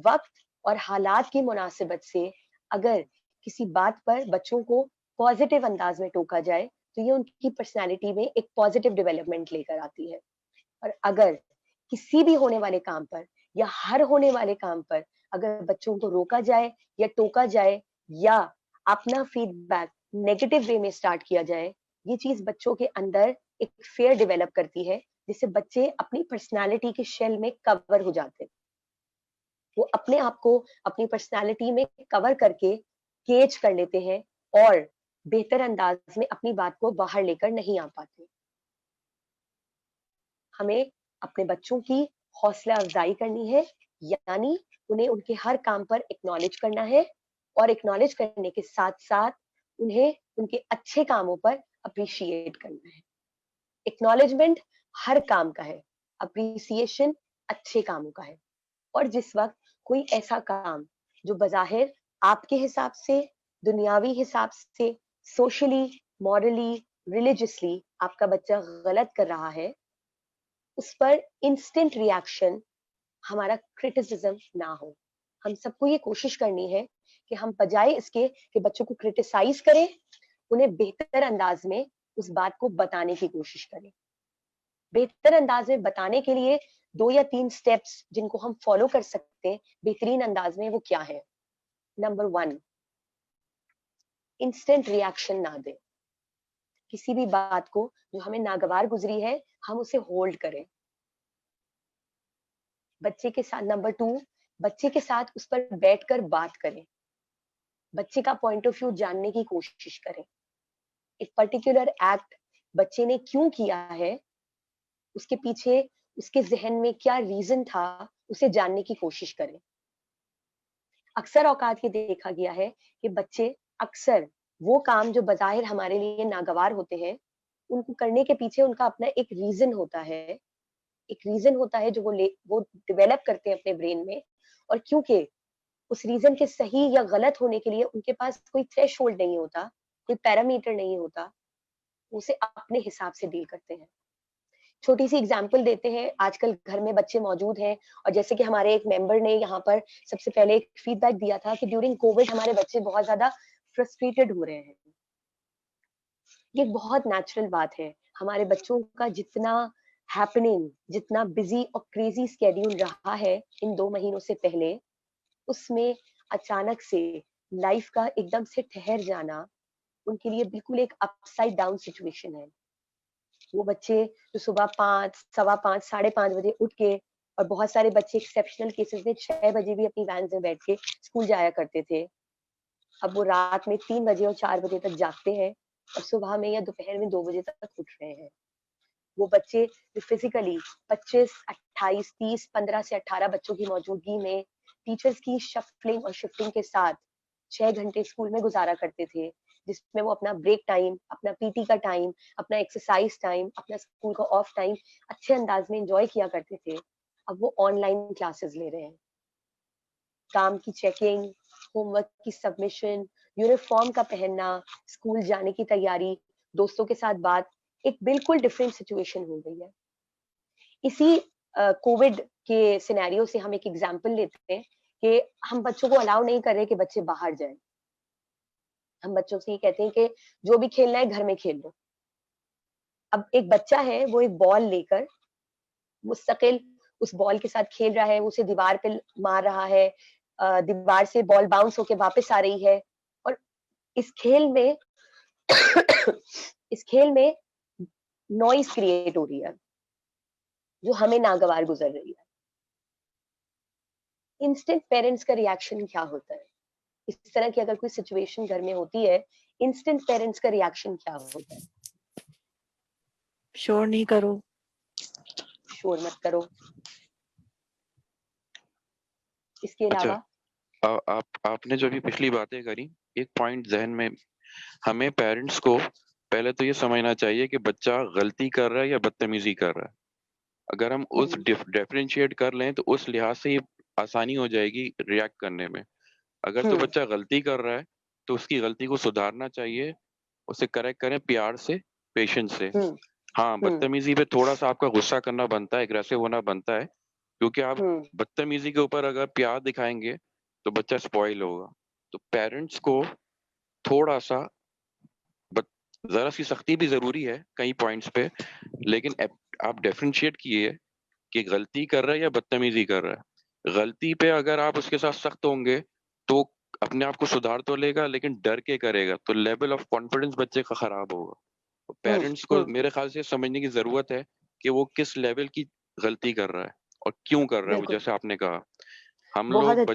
वक्त और हालात की मुनासिबत से अगर किसी बात पर बच्चों को पॉजिटिव अंदाज में टोका जाए तो ये उनकी पर्सनैलिटी में एक पॉजिटिव डेवलपमेंट लेकर आती है। और अगर किसी भी होने वाले काम पर या हर होने वाले काम पर अगर बच्चों को रोका जाए या टोका जाए या अपना फीडबैक नेगेटिव वे में स्टार्ट किया जाए, ये चीज बच्चों के अंदर एक फेयर डेवलप करती है, जिससे बच्चे अपनी पर्सनालिटी के शेल में कवर हो जाते हैं। वो अपने आप को अपनी पर्सनालिटी में कवर करके केज कर लेते हैं और बेहतर अंदाज में अपनी बात को बाहर लेकर नहीं आ पाते। हमें अपने बच्चों की हौसला अफजाई करनी है, यानी उन्हें उनके हर काम पर एक्नॉलेज करना है और एक्नॉलेज करने के साथ साथ उन्हें उनके अच्छे कामों पर अप्रिशिएट करना है। एक्नॉलेजमेंट हर काम का है, अप्रिसिएशन अच्छे कामों का है। और जिस वक्त कोई ऐसा काम जो बजाहिर आपके हिसाब से, दुनियावी हिसाब से, सोशली, मॉरली, रिलीजियसली आपका बच्चा गलत कर रहा है, उस पर इंस्टेंट रिएक्शन, हमारा क्रिटिसिज्म ना हो। हम सबको ये कोशिश करनी है कि हम बजाय इसके कि बच्चों को क्रिटिसाइज करें, उन्हें बेहतर अंदाज में उस बात को बताने की कोशिश करें। बेहतर अंदाज में बताने के लिए 2 या 3 स्टेप्स जिनको हम फॉलो कर सकते हैं बेहतरीन अंदाज में, वो क्या है? नंबर 1, इंस्टेंट रिएक्शन ना दें। किसी भी बात को जो हमें नागवार गुजरी है, हम उसे होल्ड करें। बच्चे के साथ नंबर 2, बच्चे के साथ उस पर बैठकर बात करें। बच्चे का पॉइंट ऑफ व्यू जानने की कोशिश करें। एक पर्टिकुलर एक्ट बच्चे ने क्यों किया है, उसके पीछे उसके जहन में क्या रीजन था, उसे जानने की कोशिश करें। अक्सर औकात ये देखा गया है कि बच्चे अक्सर वो काम जो बज़ाहिर हमारे लिए नागवार होते हैं, उनको करने के पीछे उनका अपना एक रीजन होता है। एक रीजन होता है जो वो डेवलप करते हैं अपने ब्रेन में, और क्योंकि उस रीजन के सही या गलत होने के लिए उनके पास कोई थ्रेशहोल्ड नहीं होता, कोई पैरामीटर नहीं होता, उसे अपने हिसाब से डील करते हैं। छोटी सी एग्जांपल देते हैं, आजकल घर में बच्चे मौजूद हैं और जैसे कि हमारे एक मेंबर ने यहाँ पर सबसे पहले एक फीडबैक दिया था कि ड्यूरिंग कोविड हमारे बच्चे बहुत ज्यादा फ्रस्ट्रेटेड हो रहे हैं। ये बहुत नेचुरल बात है। हमारे बच्चों का जितना हैपनिंग, जितना बिजी और क्रेजी स्केड्यूल रहा है इन 2 महीनों से पहले, उसमें अचानक से लाइफ का एकदम से ठहर जाना उनके लिए बिल्कुल एक अपसाइड डाउन सिचुएशन है। वो बच्चे जो सुबह 5, सवा 5, साढ़े 5 बजे उठ के, और बहुत सारे बच्चे एक्सेप्शनल केसेस में 6 बजे भी अपनी वैन में बैठ के स्कूल जाया करते थे, अब वो रात में 3 बजे और 4 बजे तक जागते हैं और सुबह में या दोपहर में 2 बजे तक उठ रहे हैं। वो बच्चे जो फिजिकली 25, 28, 30, 15 से 18 बच्चों की मौजूदगी में टीचर्स की शफलिंग और शिफ्टिंग के साथ 6 घंटे स्कूल में गुजारा करते थे, जिसमें वो अपना ब्रेक टाइम, अपना पीटी का टाइम, अपना एक्सरसाइज टाइम, अपना स्कूल का ऑफ टाइम अच्छे अंदाज में एंजॉय किया करते थे, अब वो ऑनलाइन क्लासेस ले रहे हैं। काम की चेकिंग, होमवर्क की सबमिशन, यूनिफॉर्म का पहनना, स्कूल जाने की तैयारी, दोस्तों के साथ बात, एक बिल्कुल डिफरेंट सिचुएशन हो गई है। इसी कोविड के सिनेरियो से हम एक एग्जांपल लेते हैं कि हम बच्चों को अलाउ नहीं कर रहे कि बच्चे बाहर जाएं। हम बच्चों से ये कहते हैं कि जो भी खेलना है घर में खेल लो। अब एक बच्चा है, वो एक बॉल लेकर मुस्तकिल उस बॉल के साथ खेल रहा है, वो उसे दीवार पे मार रहा है, दीवार से बॉल बाउंस होके वापस आ रही है, और इस खेल में इस खेल में नॉइज क्रिएट हो रही है जो हमें नागवार गुजर रही है। इंस्टेंट पेरेंट्स का रिएक्शन क्या होता है? इस तरह की अगर कोई सिचुएशन घर में होती है, इंस्टेंट पेरेंट्स का रिएक्शन क्या होता है? शोर नहीं करो, शोर मत करो। इसके अलावा आपने जो भी पिछली बातें करी, एक पॉइंट जहन में, हमें पेरेंट्स को पहले तो ये समझना चाहिए कि बच्चा गलती कर रहा है या बदतमीजी कर रहा है। अगर हम उस डिफरेंशिएट कर लें तो उस लिहाज से ये आसानी हो जाएगी रिएक्ट करने में। अगर तो बच्चा गलती कर रहा है तो उसकी गलती को सुधारना चाहिए, उसे करेक्ट करें प्यार से, पेशेंस से। हाँ, बदतमीजी पे थोड़ा सा आपका गुस्सा करना बनता है, एग्रेसिव होना बनता है, क्योंकि आप बदतमीजी के ऊपर अगर प्यार दिखाएंगे तो बच्चा स्पॉइल होगा। तो पेरेंट्स को थोड़ा सा जरा सी सख्ती भी जरूरी है कई पॉइंट्स पे, लेकिन आप डिफरेंशिएट कीजिए कि गलती कर रहा है या बदतमीजी कर रहा है। गलती पे अगर आप उसके साथ सख्त होंगे तो अपने आप को सुधार तो लेगा, लेकिन डर के करेगा तो लेवल ऑफ कॉन्फिडेंस बच्चे का खराब होगा। तो पेरेंट्स को मेरे ख्याल से समझने की जरूरत है कि वो किस लेवल की गलती कर रहा है और क्यों कर रहा है। जैसे आपने कहा, हम बहुत लोग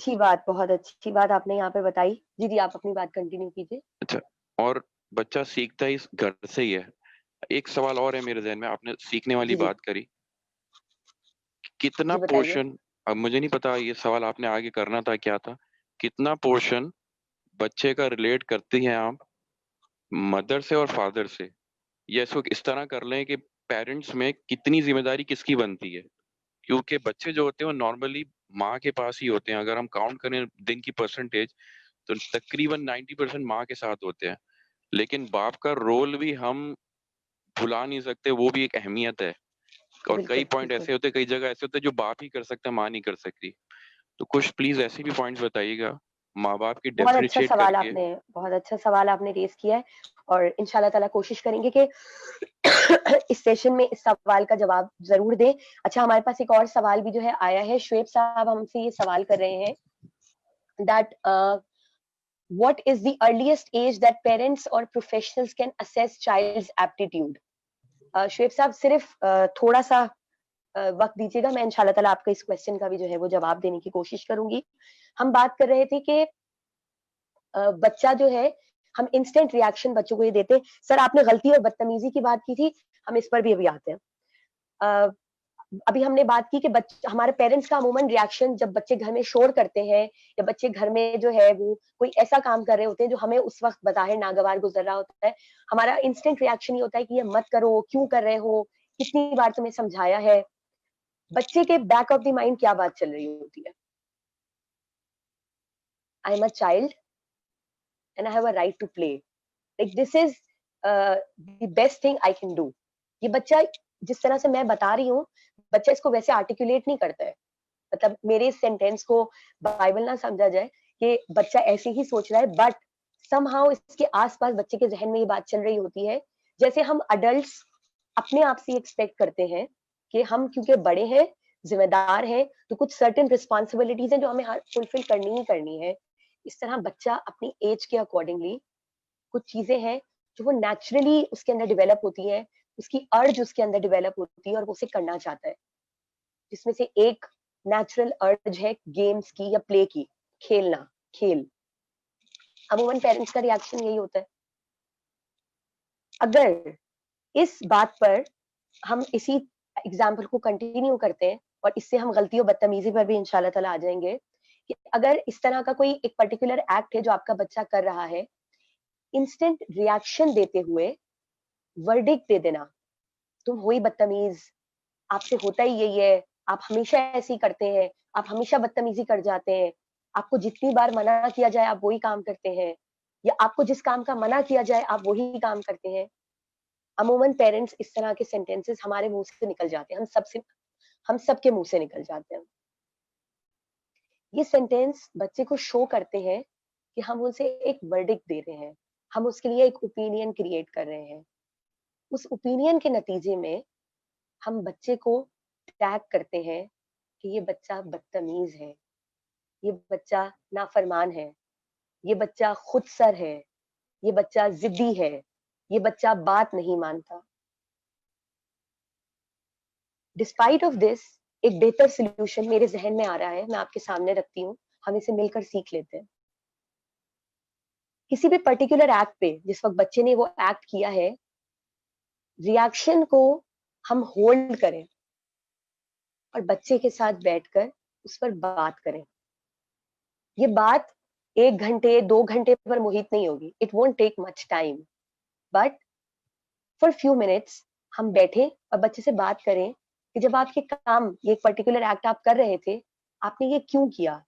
बहुत अच्छी बात आपने यहाँ पे बताई। दीदी आप अपनी बात कंटिन्यू कीजिए। अच्छा, और बच्चा सीखता ही घर से ही है। एक सवाल और है मेरे जहन में, आपने सीखने वाली बात करी, कितना पोर्शन अब मुझे नहीं पता ये सवाल आपने आगे करना था क्या था, कितना पोर्शन बच्चे का रिलेट करती हैं आप मदर से और फादर से, या इसको इस तरह कर लें कि पेरेंट्स में कितनी जिम्मेदारी किसकी बनती है, क्योंकि बच्चे जो होते हैं वो नॉर्मली माँ के पास ही होते हैं। अगर हम काउंट करें दिन की परसेंटेज तो तकरीबन 90% माँ के साथ होते हैं, लेकिन बाप का रोल भी हम भुला नहीं सकते, वो भी एक अहमियत है। और कई पॉइंट ऐसे होते हैं, कई जगह ऐसे होते हैं जो बाप ही कर सकते हैं, माँ नहीं कर सकती। तो कुछ प्लीज ऐसे भी पॉइंट्स बताइएगा माँ बाप की बहुत अच्छा डिफरेंशिएट सवाल करके। आपने बहुत अच्छा सवाल आपने रेज किया है, और इंशाल्लाह ताला कोशिश करेंगे कि इस सेशन में इस सवाल का जवाब जरूर दें। अच्छा, हमारे पास एक और सवाल भी जो है आया है। शुएब साहब हमसे ये सवाल कर रहे हैं that what is the earliest age that parents or professionals can assess child's aptitude? Shoaib साहब सिर्फ थोड़ा सा वक्त दीजिएगा, मैं इंशाल्लाह ताला आपका इस क्वेश्चन का भी जो है वो जवाब देने की कोशिश करूंगी। हम बात कर रहे थे कि बच्चा जो है, हम इंस्टेंट रिएक्शन बच्चों को ये देते हैं। सर आपने गलती और बदतमीजी की बात की थी, हम इस पर भी अभी आते हैं। अभी हमने बात की कि हमारे पेरेंट्स का अमूमन रिएक्शन जब बच्चे घर में शोर करते हैं या बच्चे घर में जो है वो कोई ऐसा काम कर रहे होते हैं जो हमें उस वक्त बज़ाहिर नागवार गुजर रहा होता है, हमारा इंस्टेंट रिएक्शन ये होता है कि ये मत करो, क्यों कर रहे हो, कितनी बार तुम्हें समझाया है। बच्चे के बैक ऑफ द माइंड क्या बात चल रही होती है? I am a child and I have a right to play. Like this is the best thing I can do. ये बच्चा जिस तरह से मैं बता रही हूँ, बच्चा इसको वैसे आर्टिकुलेट नहीं करता है। मतलब मेरे इस सेंटेंस को बाइबल ना समझा जाए कि बच्चा ऐसे ही सोच रहा है, बट समहाउ इसके आसपास बच्चे के जहन में ये बात चल रही होती है। जैसे हम अडल्ट्स अपने आप से एक्सपेक्ट करते हैं कि हम क्योंकि बड़े हैं, जिम्मेदार हैं, तो कुछ सर्टेन रिस्पॉन्सिबिलिटीज हैं जो हमें फुलफिल करनी ही करनी है। इस तरह बच्चा अपनी एज के अकॉर्डिंगली कुछ चीजें हैं जो वो नेचुरली उसके अंदर डेवलप होती है, उसकी अर्ज उसके अंदर डेवलप होती है और वो उसे करना चाहता है। जिसमें से एक नेचुरल अर्ज है गेम्स की या प्ले की, खेलना, खेल। अमूमन पेरेंट्स का रिएक्शन यही होता है। अगर इस बात पर हम इसी एग्जाम्पल को कंटिन्यू करते हैं और इससे हम गलती और बदतमीजी पर भी इंशाल्लाह ताला आ जाएंगे कि अगर इस तरह का कोई एक पर्टिकुलर एक्ट है जो आपका बच्चा कर रहा है, इंस्टेंट रिएक्शन देते हुए वर्डिक्ट दे देना, तुम हो ही बदतमीज, आपसे होता ही यही है, आप हमेशा ऐसे ही करते हैं, आप हमेशा बदतमीजी कर जाते हैं, आपको जितनी बार मना किया जाए आप वही काम करते हैं, या आपको जिस काम का मना किया जाए आप वही काम करते हैं। अमूमन पेरेंट्स इस तरह के सेंटेंसेस हमारे मुंह से निकल जाते हैं, हम सबके मुंह से निकल जाते हैं। ये सेंटेंस बच्चे को शो करते हैं कि हम उनसे एक वर्डिक्ट दे रहे हैं, हम उसके लिए एक ओपिनियन क्रिएट कर रहे हैं। उस ओपिनियन के नतीजे में हम बच्चे को टैग करते हैं कि ये बच्चा बदतमीज है, ये बच्चा नाफरमान है, ये बच्चा खुदसर है, ये बच्चा जिद्दी है, ये बच्चा बात नहीं मानता। डिस्पाइट ऑफ दिस, एक बेहतर सोल्यूशन मेरे जहन में आ रहा है, मैं आपके सामने रखती हूँ, हम इसे मिलकर सीख लेते हैं। किसी भी पर्टिकुलर एक्ट पे जिस वक्त बच्चे ने वो एक्ट किया है, रिएक्शन को हम होल्ड करें और बच्चे के साथ बैठकर उस पर बात करें। ये बात 1 घंटे 2 घंटे पर मुहित नहीं होगी, it won't take much time, but for few minutes हम बैठे और बच्चे से बात करें कि जब आप ये काम, ये पर्टिकुलर एक्ट आप कर रहे थे, आपने ये क्यों किया,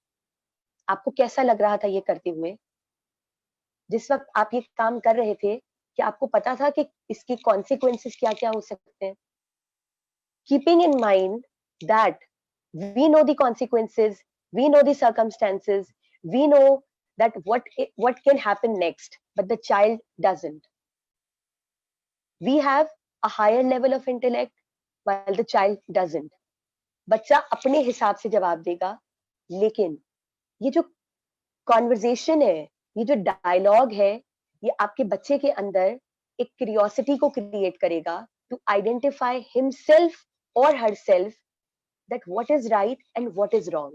आपको कैसा लग रहा था ये करते हुए, जिस वक्त आप ये काम कर रहे थे क्या आपको पता था कि इसकी कॉन्सिक्वेंसेस क्या क्या हो सकते हैं। Keeping in mind that we know the consequences, we know the circumstances, we know that what can happen next, but the child doesn't. We have a higher level of intellect while the child doesn't. बच्चा अपने हिसाब से जवाब देगा, लेकिन ये जो conversation है, ये जो डायलॉग है, ये आपके बच्चे के अंदर एक क्यूरियोसिटी को क्रिएट करेगा टू आइडेंटिफाई हिमसेल्फ और herself that what is right and what is wrong.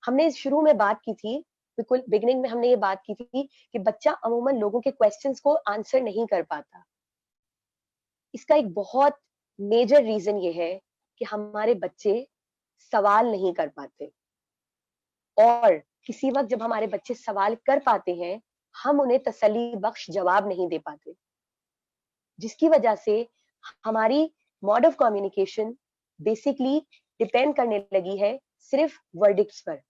हमने शुरू में बात की थी, बिल्कुल बिगिनिंग में हमने ये बात की थी कि बच्चा अमूमन लोगों के क्वेश्चंस को आंसर नहीं कर पाता। इसका एक बहुत मेजर रीजन ये है कि हमारे बच्चे सवाल नहीं कर पाते, और किसी वक्त जब हमारे बच्चे सवाल कर पाते हैं हम उन्हें तसल्ली बख्श जवाब नहीं दे पाते, जिसकी वजह से हमारी mode of communication basically depend करने लगी है सिर्फ वर्डिक्ट्स पर।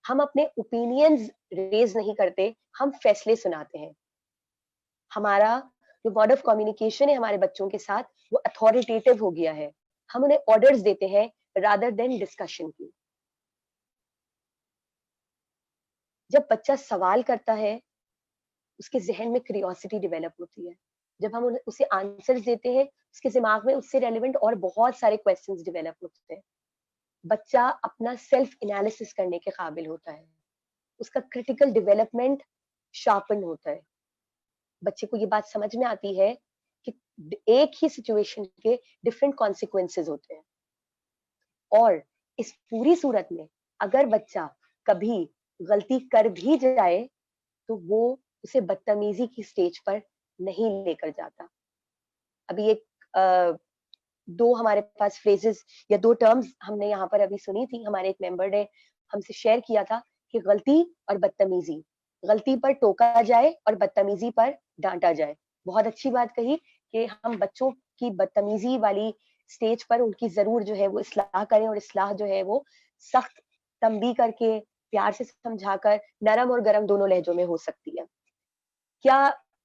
हम अपने ओपिनियंस रेज नहीं करते, हम फैसले सुनाते हैं। हमारा जो मोड ऑफ कम्युनिकेशन है हमारे बच्चों के साथ वो अथॉरिटेटिव हो गया है, हम उन्हें ऑर्डर्स देते हैं रादर देन डिस्कशन की। जब बच्चा सवाल करता है उसके जहन में क्यूरियोसिटी डेवलप होती है, जब हम उसे आंसर्स देते हैं उसके दिमाग में उससे रेलेवेंट और बहुत सारे क्वेश्चंस डेवलप होते हैं। बच्चा अपना सेल्फ एनालिसिस करने के काबिल होता है, उसका क्रिटिकल डेवलपमेंट शार्पन होता है। बच्चे को ये बात समझ में आती है कि एक ही सिचुएशन के डिफरेंट कॉन्सिक्वेंसेस होते हैं, और इस पूरी सूरत में अगर बच्चा कभी गलती कर भी जाए तो वो उसे बदतमीजी की स्टेज पर नहीं लेकर जाता। अभी एक दो हमारे पास फ्रेजेस या दो टर्म्स हमने यहाँ पर अभी सुनी थी, हमारे एक मेंबर ने हमसे शेयर किया था कि गलती और बदतमीजी, गलती पर टोका जाए और बदतमीजी पर डांटा जाए। बहुत अच्छी बात कही कि हम बच्चों की बदतमीजी वाली स्टेज पर उनकी जरूर जो है वो इस्लाह करें, और इस्लाह जो है वो सख्त तंबी करके प्यार से समझाकर नरम और गरम दोनों लहजों में हो सकती है। क्या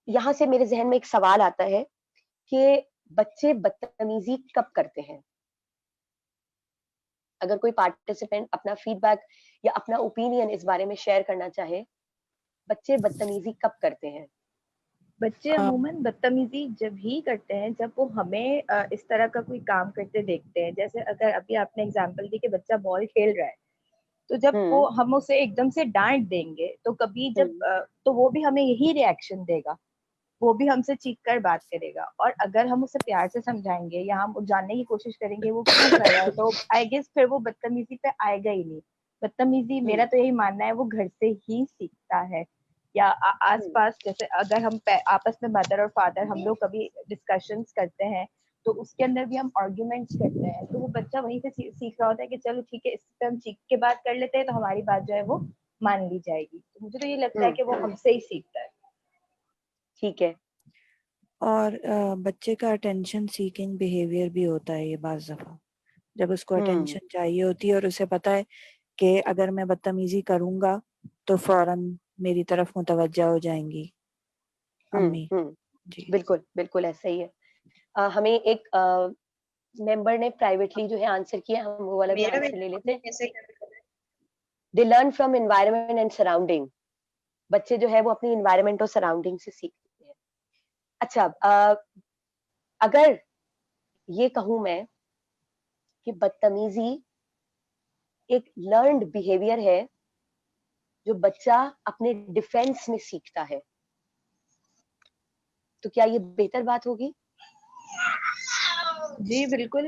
यहाँ से मेरे जहन में एक सवाल आता है कि बच्चे बदतमीजी कब करते हैं? अगर कोई पार्टिसिपेंट अपना फीडबैक या अपना ओपिनियन इस बारे में शेयर करना चाहे, बच्चे बदतमीजी कब करते हैं? बच्चे अमूमन बदतमीजी जब ही करते हैं जब वो हमें इस तरह का कोई काम करते देखते हैं। जैसे अगर अभी आपने एग्जांपल दी कि बच्चा बॉल खेल रहा है, तो जब वो हम उसे एकदम से डांट देंगे तो कभी जब तो वो भी हमें यही रिएक्शन देगा, वो भी हमसे चीख कर बात करेगा। और अगर हम उसे प्यार से समझाएंगे या हम जानने की कोशिश करेंगे वो क्यों कर रहा है, तो आई गेस फिर वो बदतमीजी पे आएगा ही नहीं। बदतमीजी मेरा तो यही मानना है वो घर से ही सीखता है, या आसपास। जैसे अगर हम आपस में मदर और फादर हम लोग कभी डिस्कशंस करते हैं तो उसके अंदर भी हम आर्ग्यूमेंट्स करते हैं, तो वो बच्चा वहीं से सीख रहा होता है कि चलो ठीक है, इस पे हम चीख के बात कर लेते हैं तो हमारी बात जो है वो मान ली जाएगी। तो मुझे तो ये लगता है कि वो हमसे ही सीखता है। ठीक है। और बच्चे का अटेंशन सीकिंग बिहेवियर भी होता है ये बाज़ दफा, जब उसको अटेंशन चाहिए होती है और उसे पता है कि अगर मैं बदतमीजी करूंगा तो फौरन मेरी तरफ मुतवज्जा हो जाएंगी अम्मी। जी बिल्कुल बिल्कुल ऐसा ही है। हमें एक मेंबर ने प्राइवेटली जो है आंसर किया, हम वो वाला भी आंसर ले लेते हैं। They learn from environment and surrounding. बच्चे जो है वो अपनी एनवायरनमेंट और सराउंडिंग से सीखते हैं। अच्छा, अगर ये कहूं मैं कि बदतमीजी एक लर्न्ड बिहेवियर है जो बच्चा अपने डिफेंस में सीखता है, तो क्या ये बेहतर बात होगी? जी बिल्कुल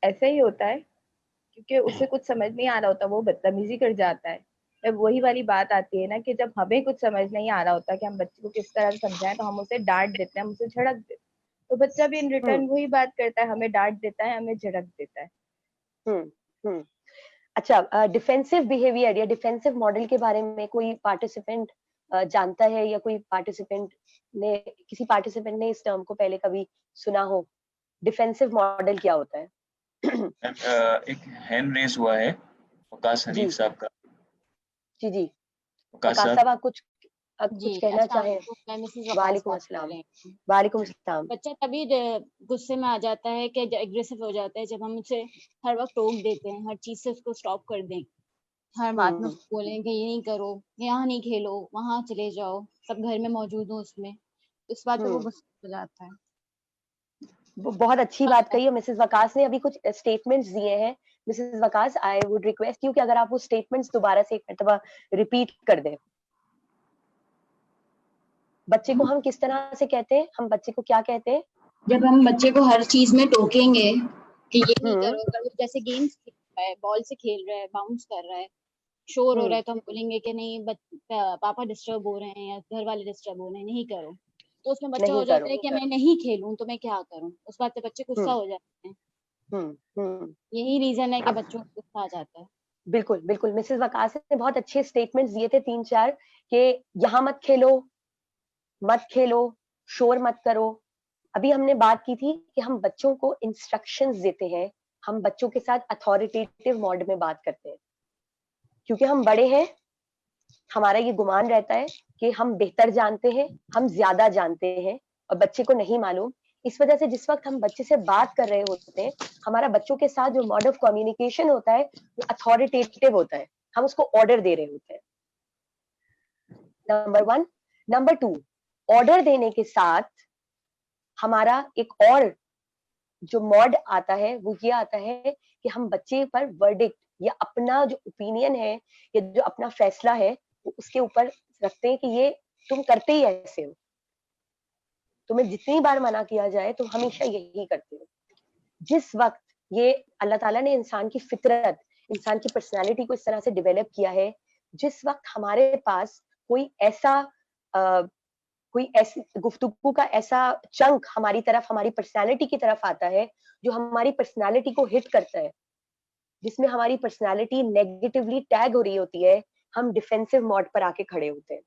ऐसा ही होता है, क्योंकि उसे कुछ समझ नहीं आ रहा होता वो बदतमीजी कर जाता है। जब वही वाली बात आती है ना कि जब हमें कुछ समझ नहीं आ रहा होता कि हम बच्चे को किस तरह समझाएं, तो हम उसे डांट देते हैं, हम उसे झड़क देते हैं, तो बच्चा भी इन रिटर्न वही बात करता है, हमें डांट देता है, हमें झड़क देता है। अच्छा, डिफेंसिव बिहेवियर या डिफेंसिव मॉडल के बारे में कोई पार्टिसिपेंट जानता है, या कोई किसी पार्टिसिपेंट ने इस टर्म को पहले कभी सुना हो? डिफेंसिव मॉडल क्या होता है? एक हैंड रेस हुआ है वकास हनीफ साहब का। जी वकास साहब, आप कुछ कहना चाहें? मैं मिसेस वालेकुम अस्सलाम। वालेकुम अस्सलाम। बच्चा तभी गुस्से में आ जाता है कि एग्रेसिव हो जाता है जब हम उसे हर वक्त टोक देते हैं, हर चीज से उसको स्टॉप कर दें, हर बात में बोलें कि ये नहीं करो, यहाँ नहीं खेलो, वहां चले जाओ, सब घर में मौजूद हो उसमें, इस बात पे वो गुस्सा हो जाता है। बहुत अच्छी बात कही है मिसेस वकास ने। अभी कुछ स्टेटमेंट्स दिए हैं Mrs Waqas, I would request you कि अगर आप वो स्टेटमेंट्स दोबारा से एक मर्तबा रिपीट कर दें। बच्चे को हम किस तरह से कहते हैं, हम बच्चे को क्या कहते हैं? जब हम बच्चे को हर चीज में टोकेंगे कि ये नहीं करो, अगर वो जैसे गेम्स खेल रहा है, बॉल से खेल रहा है, बाउंस कर रहा है, शोर हो रहा है, तो हम बोलेंगे कि नहीं पापा डिस्टर्ब हो रहे हैं या घर वाले डिस्टर्ब हो रहे हैं, नहीं करो, तो उसमें बच्चा हो जाता है कि मैं नहीं खेलूं तो मैं क्या करूं, उस बात से बच्चे गुस्सा हो जाते हैं। यही रीजन है कि बच्चों को गुस्सा आ जाता है। बिल्कुल बिल्कुल, मिसेस वकास ने बहुत अच्छे स्टेटमेंट्स दिए थे 3-4 कि यहाँ मत खेलो, शोर मत करो। अभी हमने बात की थी कि हम बच्चों को इंस्ट्रक्शंस देते हैं, हम बच्चों के साथ अथॉरिटेटिव मोड में बात करते हैं, क्योंकि हम बड़े हैं, हमारा ये गुमान रहता है कि हम बेहतर जानते हैं, हम ज्यादा जानते हैं और बच्चे को नहीं मालूम। इस वजह से जिस वक्त हम बच्चे से बात कर रहे होते हैं, हमारा बच्चों के साथ जो मोड ऑफ कम्युनिकेशन होता है वो अथॉरिटेटिव होता है, हम उसको ऑर्डर दे रहे होते हैं। नंबर 1। नंबर 2, ऑर्डर देने के साथ हमारा एक और जो मोड आता है वो ये आता है कि हम बच्चे पर वर्डिक्ट या अपना जो ओपिनियन है या जो अपना फैसला है वो उसके ऊपर रखते हैं कि ये तुम करते ही ऐसे हो, तुम्हें जितनी बार मना किया जाए तुम हमेशा यही करते हो। जिस वक्त ये अल्लाह ताला ने इंसान की फितरत, इंसान की पर्सनालिटी को इस तरह से डेवलप किया है, जिस वक्त हमारे पास कोई ऐसी गुफ्तगू का ऐसा चंक हमारी तरफ, हमारी पर्सनालिटी की तरफ आता है जो हमारी पर्सनालिटी को हिट करता है, जिसमें हमारी पर्सनालिटी नेगेटिवली टैग हो रही होती है, हम डिफेंसिव मोड पर आके खड़े होते हैं।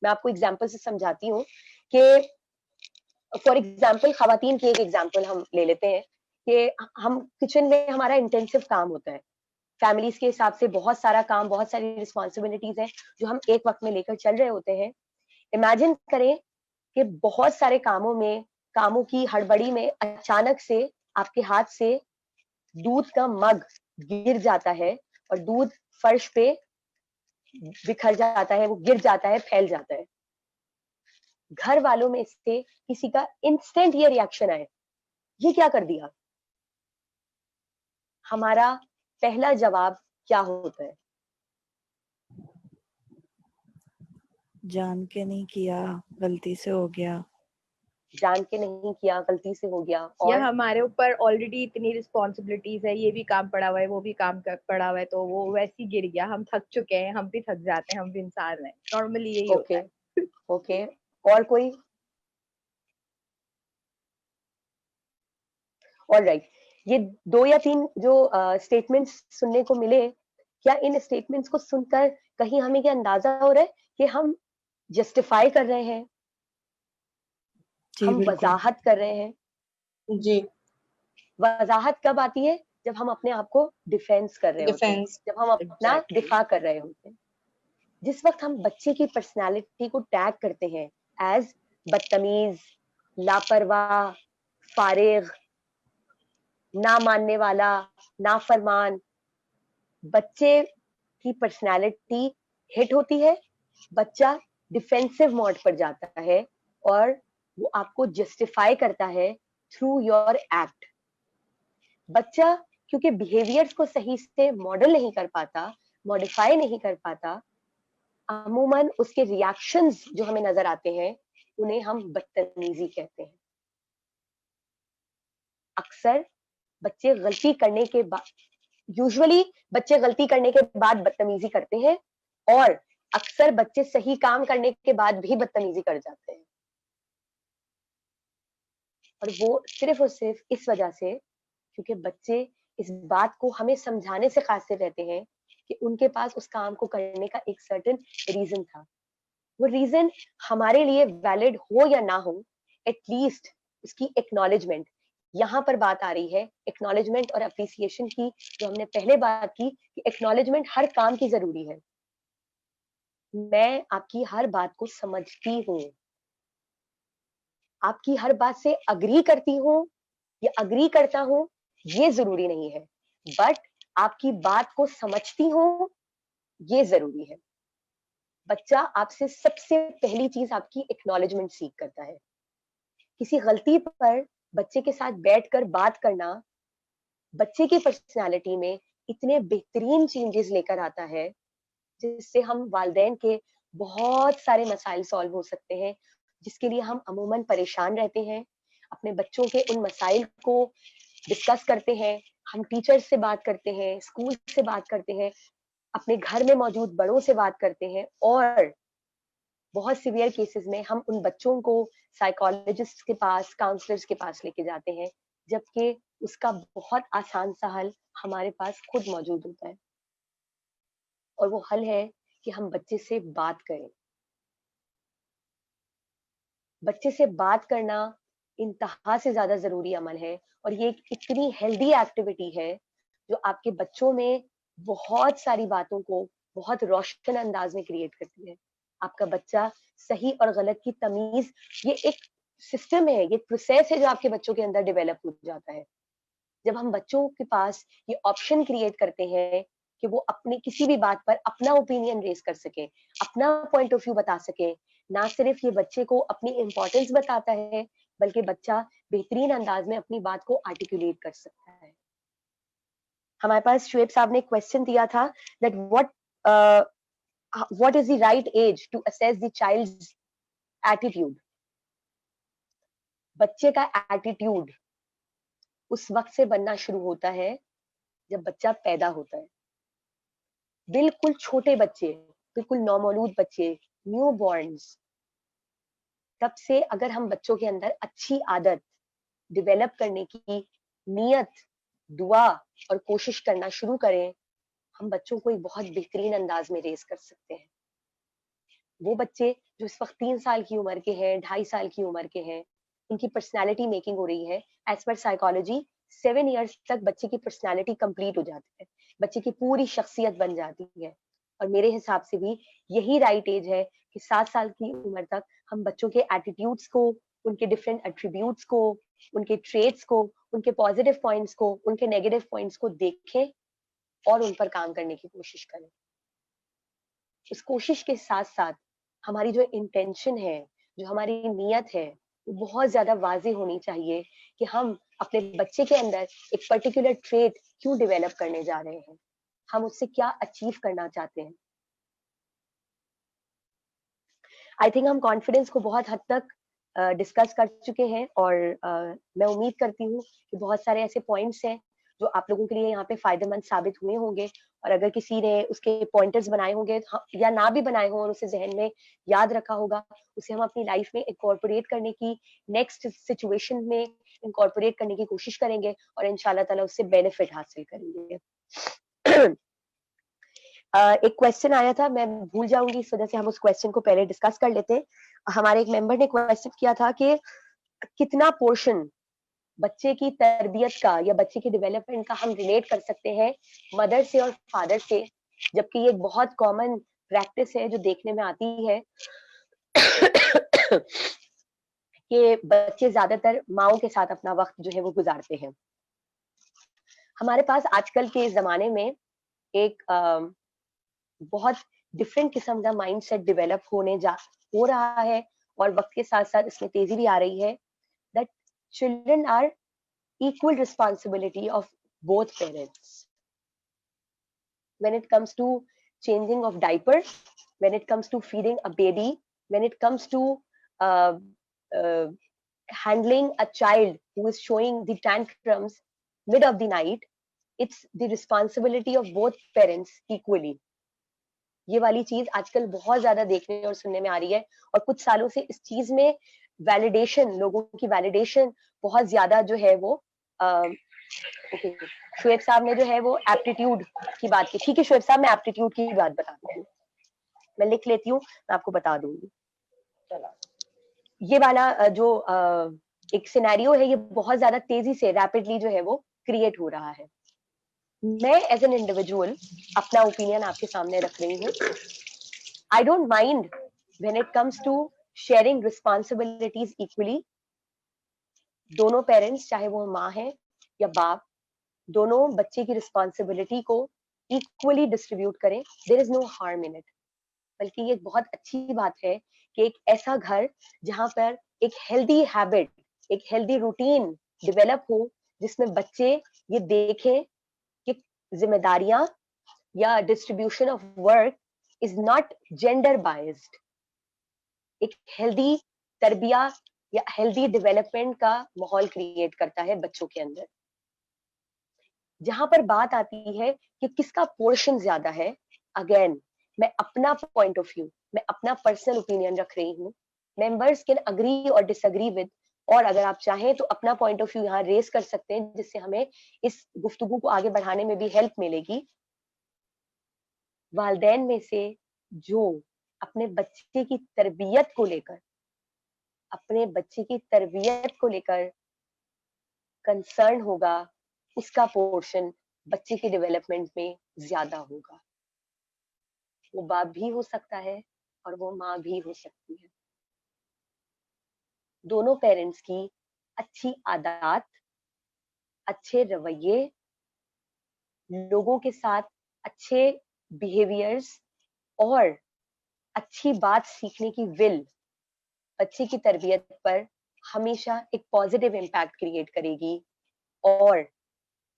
मैं आपको एग्जांपल से समझाती हूँ कि फॉर एग्जांपल खवातीन की एक एग्जांपल हम ले लेते हैं कि हम किचन में हमारा इंटेंसिव काम होता है, फैमिलीज के हिसाब से बहुत सारा काम, बहुत सारी रिस्पॉन्सिबिलिटीज हैं जो हम एक वक्त में लेकर चल रहे होते हैं। इमेजिन करें कि बहुत सारे कामों की हड़बड़ी में अचानक से आपके हाथ से दूध का मग गिर जाता है और दूध फर्श पे बिखर जाता है, वो गिर जाता है, फैल जाता है। घर वालों में से किसी का इंस्टेंट ये रिएक्शन आए, ये क्या कर दिया? हमारा पहला जवाब क्या होता है? जान के नहीं किया, गलती से हो गया। जान के नहीं किया, गलती से हो गया। और या हमारे ऊपर ऑलरेडी इतनी रिस्पॉन्सिबिलिटीज है, ये भी काम पड़ा हुआ है, वो भी काम पड़ा हुआ है, तो वो वैसे ही गिर गया। हम थक चुके हैं, हम भी थक जाते हैं, हम भी इंसान हैं, नॉर्मली यही होता है। ओके, और कोई? ऑलराइट, ये 2 या 3 जो स्टेटमेंट्स सुनने को मिले, क्या इन स्टेटमेंट्स को सुनकर कहीं हमें क्या अंदाजा हो रहा है कि हम जस्टिफाई कर रहे हैं, हम वजाहत कर रहे हैं? जी, वजाहत कब आती है? जब हम अपने आप को डिफेंस कर रहे होते हैं, जब हम अपना दिफा कर रहे होते हैं। जिस वक्त हम बच्चे की पर्सनालिटी को टैग करते हैं एज बदतमीज, लापरवाह, फारिग, ना मानने वाला, नाफरमान, बच्चे की पर्सनालिटी हिट होती है, बच्चा डिफेंसिव मोड पर जाता है और वो आपको जस्टिफाई करता है थ्रू योर एक्ट। बच्चा क्योंकि बिहेवियर्स को सही से मॉडल नहीं कर पाता, मॉडिफाई नहीं कर पाता, अमूमन उसके रिएक्शंस जो हमें नजर आते हैं उन्हें हम बदतमीजी कहते हैं। अक्सर बच्चे गलती करने के बाद, यूजुअली बच्चे गलती करने के बाद बदतमीजी करते हैं और अक्सर बच्चे सही काम करने के बाद भी बदतमीजी कर जाते हैं, और वो सिर्फ और सिर्फ इस वजह से क्योंकि बच्चे इस बात को हमें समझाने से कासिर रहते हैं कि उनके पास उस काम को करने का एक सर्टेन रीजन था। वो रीजन हमारे लिए वैलिड हो या ना हो, एटलीस्ट उसकी एक्नॉलेजमेंट, यहाँ पर बात आ रही है एक्नॉलेजमेंट और अप्रिसिएशन की, जो हमने पहले बात की कि एक्नॉलेजमेंट हर काम की जरूरी है। मैं आपकी हर बात को समझती हूँ, आपकी हर बात से अग्री करती हूँ या अग्री करता हूँ ये जरूरी नहीं है, बट आपकी बात को समझती हूँ ये जरूरी है। बच्चा आपसे सबसे पहली चीज आपकी एक्नॉलेजमेंट सीख करता है। किसी गलती पर बच्चे के साथ बैठकर बात करना बच्चे की पर्सनालिटी में इतने बेहतरीन चेंजेस लेकर आता है जिससे हम वालिदैन के बहुत सारे मसाइल सॉल्व हो सकते हैं, जिसके लिए हम अमूमन परेशान रहते हैं। अपने बच्चों के उन मसाइल को डिस्कस करते हैं, हम टीचर से बात करते हैं, स्कूल से बात करते हैं, अपने घर में मौजूद बड़ों से बात करते हैं, और बहुत सीवियर केसेस में हम उन बच्चों को साइकोलॉजिस्ट के पास, काउंसलर्स के पास लेके जाते हैं, जबकि उसका बहुत आसान सा हल हमारे पास खुद मौजूद होता है, और वो हल है कि हम बच्चे से बात करें। बच्चे से बात करना इंतहा से ज्यादा जरूरी अमल है, और ये एक इतनी हेल्दी एक्टिविटी है जो आपके बच्चों में बहुत सारी बातों को बहुत रोशन अंदाज में क्रिएट करती है। आपका बच्चा सही और गलत की तमीज, ये एक सिस्टम है, ये प्रोसेस है जो आपके बच्चों के अंदर डेवलप हो जाता है। जब हम बच्चों के पास ये ऑप्शन क्रिएट करते हैं कि वो अपने किसी भी बात पर अपना ओपिनियन रेज कर सके, अपना पॉइंट ऑफ व्यू बता सके, ना सिर्फ ये बच्चे को अपनी इंपॉर्टेंस बताता है, बल्कि बच्चा बेहतरीन अंदाज में अपनी बात को आर्टिकुलेट कर सकता है। हमारे पास शुएब साहब ने क्वेश्चन दिया था that what is the right age to assess the child's attitude? बच्चे का एटीट्यूड उस वक्त से बनना शुरू होता है जब बच्चा पैदा होता है। बिल्कुल छोटे बच्चे, बिल्कुल नौमौलूद बच्चे, न्यू बॉर्न्स, तब से अगर हम बच्चों के अंदर अच्छी आदत डेवलप करने की नियत, दुआ और कोशिश करना शुरू करें, हम बच्चों को एक बहुत बेहतरीन अंदाज में रेज कर सकते हैं। वो बच्चे जो इस वक्त 3 साल की उम्र के हैं, 2.5 साल की उम्र के हैं, उनकी पर्सनालिटी मेकिंग हो रही है। एज पर साइकोलॉजी 7 इयर्स तक बच्चे की पर्सनालिटी कंप्लीट हो जाती है, बच्चे की पूरी शख्सियत बन जाती है। और मेरे हिसाब से भी यही राइट एज है कि 7 साल की उम्र तक हम बच्चों के एटीट्यूड्स को, उनके डिफरेंट एट्रीब्यूट्स को, उनके ट्रेट्स को, उनके पॉजिटिव पॉइंट्स को, उनके नेगेटिव पॉइंट्स को देखें और उन पर काम करने की कोशिश करें। इस कोशिश के साथ साथ हमारी जो इंटेंशन है, जो हमारी नीयत है, वो बहुत ज्यादा वाज़ेह होनी चाहिए कि हम अपने बच्चे के अंदर एक पर्टिकुलर ट्रेट क्यों डेवलप करने जा रहे हैं, हम उससे क्या अचीव करना चाहते हैं। आई थिंक हम कॉन्फिडेंस को बहुत हद तक डिस्कस कर चुके हैं, और मैं उम्मीद करती हूँ कि बहुत सारे ऐसे पॉइंट्स हैं जो आप लोगों के लिए यहाँ पे फायदेमंद साबित हुए होंगे, और अगर किसी ने उसके पॉइंटर्स बनाए होंगे या ना भी बनाए हों और उसे जहन में याद रखा होगा, उसे हम अपनी लाइफ में इनकॉर्पोरेट करने की, नेक्स्ट सिचुएशन में इनकॉर्पोरेट करने की कोशिश करेंगे, और इंशाल्लाह ताला उससे बेनिफिट हासिल करेंगे। एक क्वेश्चन आया था, मैं भूल जाऊंगी, इस वजह से हम उस क्वेश्चन को पहले डिस्कस कर लेते हैं। हमारे एक मेंबर ने क्वेश्चन किया था कि कितना पोर्शन बच्चे की तरबियत का या बच्चे की डेवलपमेंट का हम रिलेट कर सकते हैं मदर से और फादर से, जबकि ये एक बहुत कॉमन प्रैक्टिस है जो देखने में आती है कि बच्चे ज्यादातर माओ के साथ अपना वक्त जो है वो गुजारते हैं। हमारे पास आजकल के जमाने में एक बहुत डिफरेंट किस्म का माइंडसेट डेवलप हो रहा है, और वक्त के साथ साथ इसमें तेजी भी आ रही है, that children are equal responsibility of both parents when it comes to changing of diapers, when it comes to feeding a baby, when it comes to uh, handling a child who is showing the tantrums mid of the night. It's the responsibility of both parents equally. ये वाली चीज आजकल बहुत ज्यादा देखने और सुनने में आ रही है, और कुछ सालों से इस चीज में वैलिडेशन, लोगों की वैलिडेशन बहुत ज्यादा जो है वो ओके, शुएब साहब ने जो है वो एप्टीट्यूड की बात की। ठीक है शुएब साहब, मैं एप्टीट्यूड की बात बताती हूँ, मैं लिख लेती हूँ, मैं आपको बता दूंगी। ये वाला जो एक सिनेरियो है, ये बहुत ज्यादा तेजी से रैपिडली जो है वो क्रिएट हो रहा है। मैं एज एन इंडिविजुअल अपना ओपिनियन आपके सामने रख रही हूँ। I don't mind when it comes to sharing responsibilities equally. दोनों पेरेंट्स, चाहे वो माँ है या बाप, दोनों बच्चे की रिस्पॉन्सिबिलिटी को इक्वली डिस्ट्रीब्यूट करें। There is no harm in it, बल्कि ये बहुत अच्छी बात है कि एक ऐसा घर जहां पर एक हेल्दी हैबिट, एक हेल्दी रूटीन डेवलप हो, जिसमें बच्चे ये देखें कि जिम्मेदारियां या distribution of work is not gender biased. एक हेल्दी तरबिया या हेल्दी डेवलपमेंट का माहौल क्रिएट करता है बच्चों के अंदर। जहां पर बात आती है कि किसका पोर्शन ज्यादा है, अगेन मैं अपना पॉइंट ऑफ व्यू, मैं अपना पर्सनल ओपिनियन रख रही हूँ। मेंबर्स कैन अग्री और डिसएग्री विद और अगर आप चाहें तो अपना पॉइंट ऑफ व्यू यहाँ रेस कर सकते हैं, जिससे हमें इस गुफ्तगू को आगे बढ़ाने में भी हेल्प मिलेगी। वालिदैन में से जो अपने बच्चे की तरबियत को लेकर, अपने बच्चे की तरबियत को लेकर कंसर्न होगा, उसका पोर्शन बच्चे के डेवलपमेंट में ज्यादा होगा। वो बाप भी हो सकता है और वो माँ भी हो सकती है। दोनों पेरेंट्स की अच्छी आदत, अच्छे रवैये, लोगों के साथ अच्छे बिहेवियर्स और अच्छी बात सीखने की विल बच्चे की तरबियत पर हमेशा एक पॉजिटिव इम्पैक्ट क्रिएट करेगी और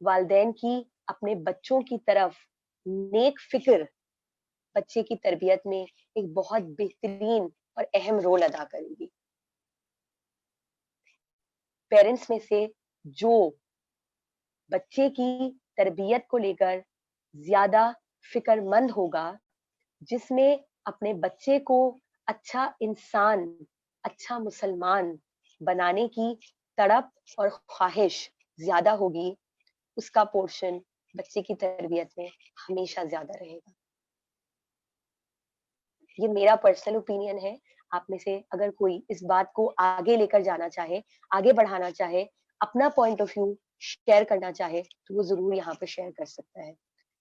वालिदैन की अपने बच्चों की तरफ नेक फिक्र बच्चे की तरबियत में एक बहुत बेहतरीन और अहम रोल अदा करेगी। पेरेंट्स में से जो बच्चे की तरबियत को लेकर ज्यादा फिक्रमंद होगा, जिसमें अपने बच्चे को अच्छा इंसान, अच्छा मुसलमान बनाने की तड़प और ख्वाहिश ज्यादा होगी, उसका पोर्शन बच्चे की तरबियत में हमेशा ज्यादा रहेगा। ये मेरा पर्सनल ओपिनियन है। आप में से अगर कोई इस बात को आगे लेकर जाना चाहे, आगे बढ़ाना चाहे, अपना पॉइंट ऑफ व्यू शेयर करना चाहे, तो वो जरूर यहाँ पे शेयर कर सकता है।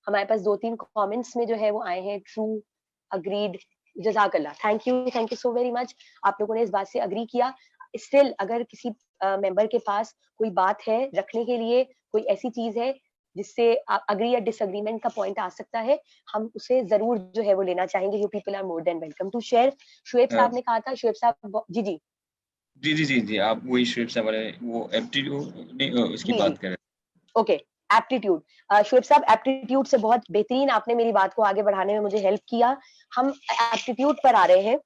हमारे पास 2-3 कमेंट्स में जो है वो आए हैं, ट्रू, अग्रीड, जज़ाकल्लाह, thank you so very much. आप लोगों ने इस बात से अग्री किया। स्टिल अगर किसी मेंबर के पास कोई बात है रखने के लिए, कोई ऐसी चीज है जिससे अग्री या डिसएग्रीमेंट का पॉइंट आ सकता है, हम उसे जरूर जो है वो लेना चाहेंगे। You people are more than welcome to share. Shoaib साहब ने कहा था, शुएब साहब जी जी जी आप वही शुएब साहब वाले वो एप्टीट्यूड उसकी बात कर रहे हैं। Okay, aptitude. शुएब साहब, एप्टीट्यूड से बहुत बेहतरीन आपने मेरी बात को आगे बढ़ाने में मुझे हेल्प किया। हम एप्टीट्यूड पर आ रहे हैं।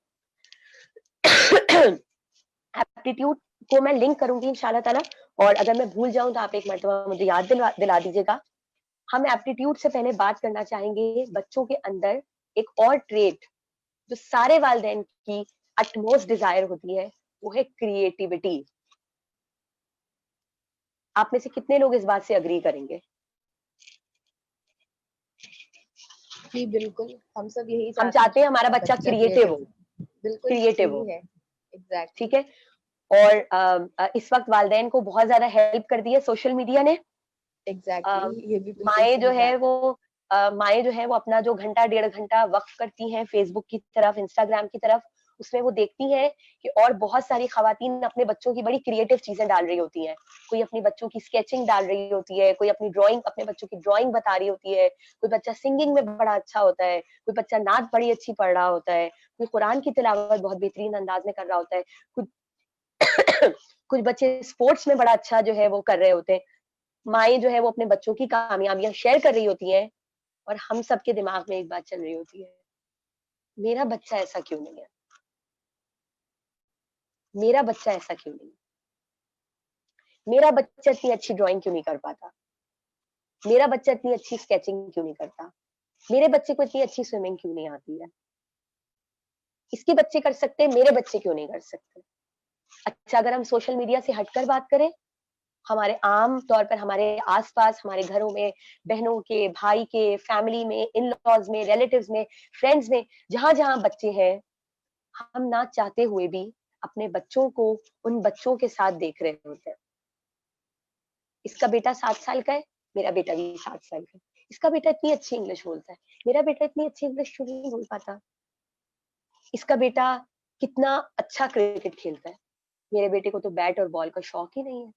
एप्टीट्यूड को मैं लिंक करूंगी इंशाल्लाह ताला, और अगर मैं भूल जाऊं तो आप एक मर्तबा मुझे याद दिला दीजिएगा। हम एप्टीट्यूड से पहले बात करना चाहेंगे बच्चों के अंदर एक और ट्रेट जो सारे वालिदैन की अटमोस्ट डिजायर होती है, वो है क्रिएटिविटी। आप में से कितने लोग इस बात से अग्री करेंगे? जी बिल्कुल, हम सब यही हम चाहते हैं हमारा बच्चा क्रिएटिव हो, बिल्कुल क्रिएटिव हो, एग्जैक्ट, ठीक है। और इस वक्त वालिदैन को बहुत ज्यादा हेल्प कर दी है सोशल मीडिया ने। एग्जैक्टली, ये भी माएँ जो है वो माएँ जो है वो अपना जो घंटा 1.5 घंटा वक्फ करती हैं फेसबुक की तरफ, इंस्टाग्राम की तरफ, उसमें वो देखती हैं कि और बहुत सारी खवातीन अपने बच्चों की बड़ी क्रिएटिव चीजें डाल रही होती हैं। कोई अपनी बच्चों की स्केचिंग डाल रही होती है, कोई अपनी ड्राइंग, अपने बच्चों की ड्राइंग बता रही होती है, कोई बच्चा सिंगिंग में बड़ा अच्छा होता है, कोई बच्चा नात बड़ी अच्छी पढ़ रहा होता है, कोई कुरान की तिलावत बहुत बेहतरीन अंदाज में कर रहा होता है, कुछ बच्चे स्पोर्ट्स में बड़ा अच्छा जो है वो कर रहे होते हैं। माएँ जो है वो अपने बच्चों की कामयाबियां शेयर कर रही होती हैं, और हम सबके दिमाग में एक बात चल रही होती है, मेरा बच्चा ऐसा क्यों नहीं है, मेरा बच्चा ऐसा क्यों नहीं, मेरा बच्चा इतनी अच्छी ड्राइंग क्यों नहीं कर पाता, मेरा बच्चा इतनी अच्छी स्केचिंग क्यों नहीं करता, मेरे बच्चे को इतनी अच्छी स्विमिंग क्यों नहीं आती है, इसके बच्चे कर सकते हैं, मेरे बच्चे क्यों नहीं कर सकते। अच्छा, अगर हम सोशल मीडिया से हटकर बात करें, हमारे आम तौर पर हमारे आसपास, हमारे घरों में, बहनों के, भाई के, फैमिली में, इन लॉज में, रिलेटिव्स में, फ्रेंड्स में, जहां जहां बच्चे हैं, हम ना चाहते हुए भी अपने बच्चों को उन बच्चों के साथ देख रहे होते हैं। इसका बेटा 7 साल का है, मेरा बेटा भी 7 साल का है। इसका बेटा इतनी अच्छी इंग्लिश बोलता है, मेरा बेटा इतनी अच्छी इंग्लिश क्यों नहीं बोल पाता। इसका बेटा कितना अच्छा क्रिकेट खेलता है, मेरे बेटे को तो बैट और बॉल का शौक ही नहीं है।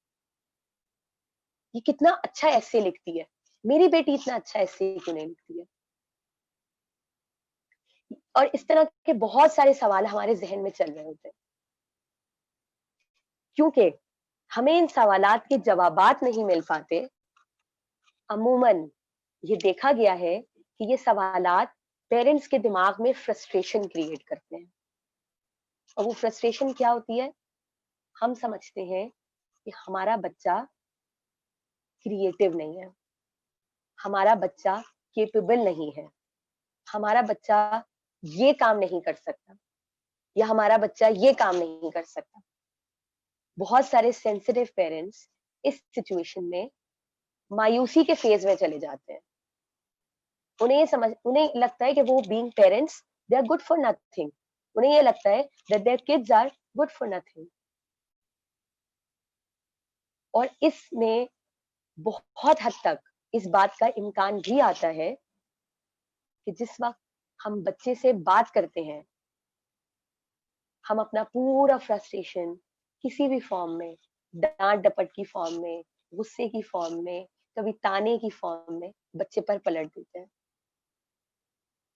ये कितना अच्छा ऐसे लिखती है, मेरी बेटी इतना अच्छा ऐसे क्यों नहीं लिखती है। और इस तरह के बहुत सारे सवाल हमारे जहन में चल रहे होते हैं, क्योंकि हमें इन सवालात के जवाबात नहीं मिल पाते। अमूमन ये देखा गया है कि ये सवालात पेरेंट्स के दिमाग में फ्रस्ट्रेशन क्रिएट करते हैं। और वो फ्रस्ट्रेशन क्या होती है? हम समझते हैं कि हमारा बच्चा क्रिएटिव नहीं है, हमारा बच्चा केपेबल नहीं है, हमारा बच्चा ये काम नहीं कर सकता, या हमारा बच्चा ये काम नहीं कर सकता। बहुत सारे सेंसिटिव पेरेंट्स इस सिचुएशन में मायूसी के फेज में चले जाते हैं। उन्हें लगता है कि वो being parents they are good for nothing. उन्हें ये लगता है that their kids are good for nothing. और इसमें बहुत हद तक इस बात का इम्कान भी आता है कि जिस वक्त हम बच्चे से बात करते हैं, हम अपना पूरा फ्रस्ट्रेशन किसी भी फॉर्म में, डांट डपट की फॉर्म में, गुस्से की फॉर्म में, कभी ताने की फॉर्म में बच्चे पर पलट देते हैं।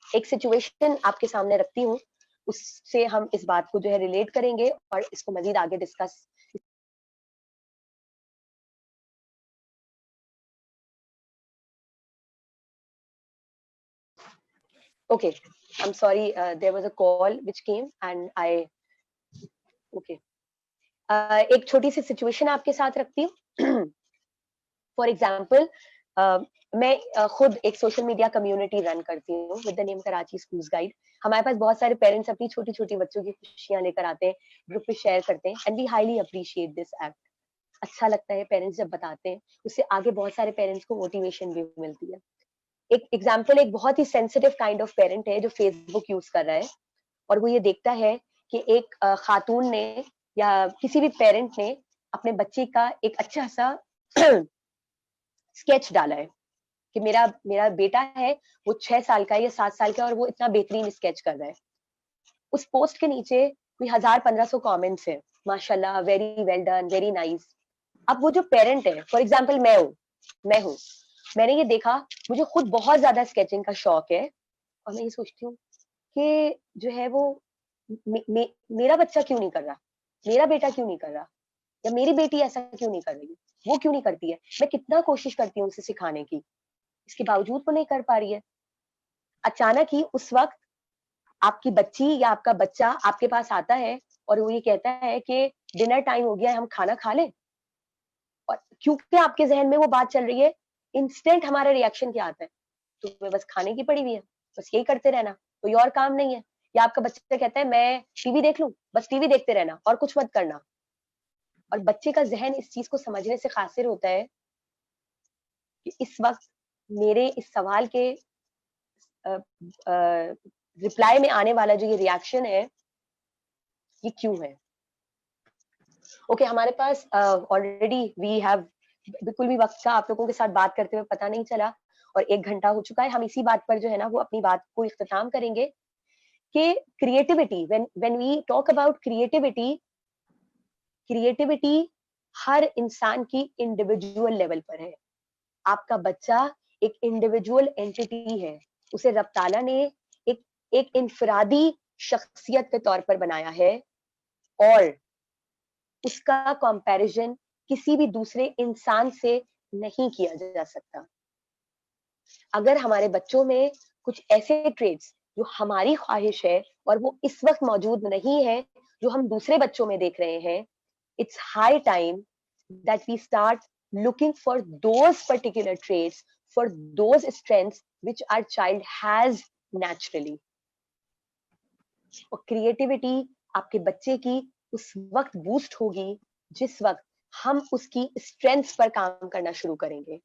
एक सिचुएशन आपके सामने रखती हूँ, उससे हम इस बात को जो है रिलेट करेंगे और इसको मजीद आगे discuss. Okay, I'm sorry, there was a call which came and I, okay. एक छोटी सी सिचुएशन आपके साथ रखती हूँ। फॉर एग्जाम्पल, मैं खुद एक सोशल मीडिया कम्युनिटी रन करती हूँ with the name Karachi schools guide. हमारे पास बहुत सारे पेरेंट्स अपनी छोटी छोटी बच्चों की खुशियां लेकर आते हैं, ग्रुप पे शेयर करते हैं, and we highly appreciate this act. अच्छा लगता है पेरेंट्स जब बताते हैं, उससे आगे बहुत सारे पेरेंट्स को मोटिवेशन भी मिलती है। एक एग्जाम्पल, एक बहुत ही सेंसिटिव काइंड ऑफ पेरेंट है जो फेसबुक यूज कर रहा है, और वो ये देखता है कि एक खातून ने या किसी भी पेरेंट ने अपने बच्चे का एक अच्छा सा स्केच डाला है कि मेरा बेटा है, वो 6 साल का है या 7 साल का है और वो इतना बेहतरीन स्केच कर रहा है। उस पोस्ट के नीचे कोई 1000-1500 कमेंट्स है, माशाल्लाह, very well done, very nice. अब वो जो पेरेंट है, फॉर एग्जाम्पल मैं हूँ, मैंने ये देखा, मुझे खुद बहुत ज्यादा स्केचिंग का शौक है, और मैं ये सोचती हूँ कि जो है वो मेरा बच्चा क्यों नहीं कर रहा, मेरा बेटा क्यों नहीं कर रहा, या मेरी बेटी ऐसा क्यों नहीं कर रही, वो क्यों नहीं करती है। मैं कितना कोशिश करती हूँ उसे सिखाने की, इसके बावजूद वो नहीं कर पा रही है। अचानक ही उस वक्त आपकी बच्ची या आपका बच्चा आपके पास आता है और वो ये कहता है कि डिनर टाइम हो गया है, हम खाना खा लें। और क्योंकि आपके जहन में वो बात चल रही है, इंस्टेंट हमारा रिएक्शन क्या आता है, तुम्हें बस खाने की पड़ी हुई है, बस यही करते रहना, कोई और काम नहीं है। या आपका बच्चा कहता है मैं टीवी देख लूं, बस टीवी देखते रहना और कुछ मत करना। और बच्चे का जहन इस चीज को समझने से कासिर होता है कि इस वक्त मेरे इस सवाल के रिप्लाई में आने वाला जो ये रिएक्शन है, ये क्यों है। ओके, हमारे पास ऑलरेडी वी हैव, बिल्कुल भी वक्त का आप लोगों के साथ बात करते हुए पता नहीं चला और 1 घंटा हो चुका है। हम इसी बात पर जो है ना वो अपनी बात को इख्तिताम करेंगे कि creativity, when we talk about creativity हर इंसान की इंडिविजुअल लेवल पर है। आपका बच्चा एक इंडिविजुअल एंटिटी है, उसे रब ताला ने एक इनफरादी शख्सियत के तौर पर बनाया है, और उसका कंपैरिजन किसी भी दूसरे इंसान से नहीं किया जा सकता। अगर हमारे बच्चों में कुछ ऐसे ट्रेड्स जो हमारी ख्वाहिश है और वो इस वक्त मौजूद नहीं है, जो हम दूसरे बच्चों में देख रहे हैं, it's high time that we start looking for those particular traits, for those strengths which our child has naturally. और क्रिएटिविटी आपके बच्चे की उस वक्त बूस्ट होगी जिस वक्त हम उसकी स्ट्रेंथ्स पर काम करना शुरू करेंगे।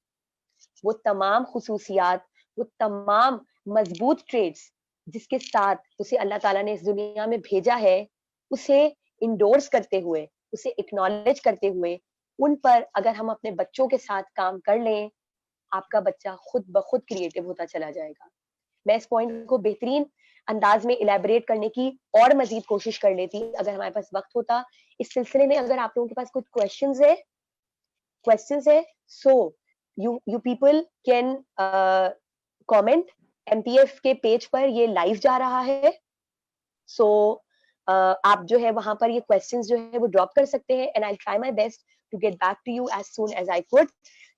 वो तमाम खुसूसियात, वो तमाम मजबूत ट्रेड्स जिसके साथ उसे अल्लाह ताला ने इस दुनिया में भेजा है, उसे इंडोर्स करते हुए, उसे एक्नॉलेज करते हुए, उन पर अगर हम अपने बच्चों के साथ काम कर लें, आपका बच्चा खुद ब खुद क्रिएटिव होता चला जाएगा। मैं इस पॉइंट को बेहतरीन अंदाज में इलेबोरेट करने की और मजीद कोशिश कर लेती अगर हमारे पास वक्त होता। इस सिलसिले में अगर आप लोगों के पास कुछ क्वेश्चंस है, सो you people can comment। MPF के पेज पर ये लाइव जा रहा है, सो आप जो है वहां पर ये क्वेश्चंस जो है वो ड्रॉप कर सकते हैं, and I will try my best to get back to you as soon as I could.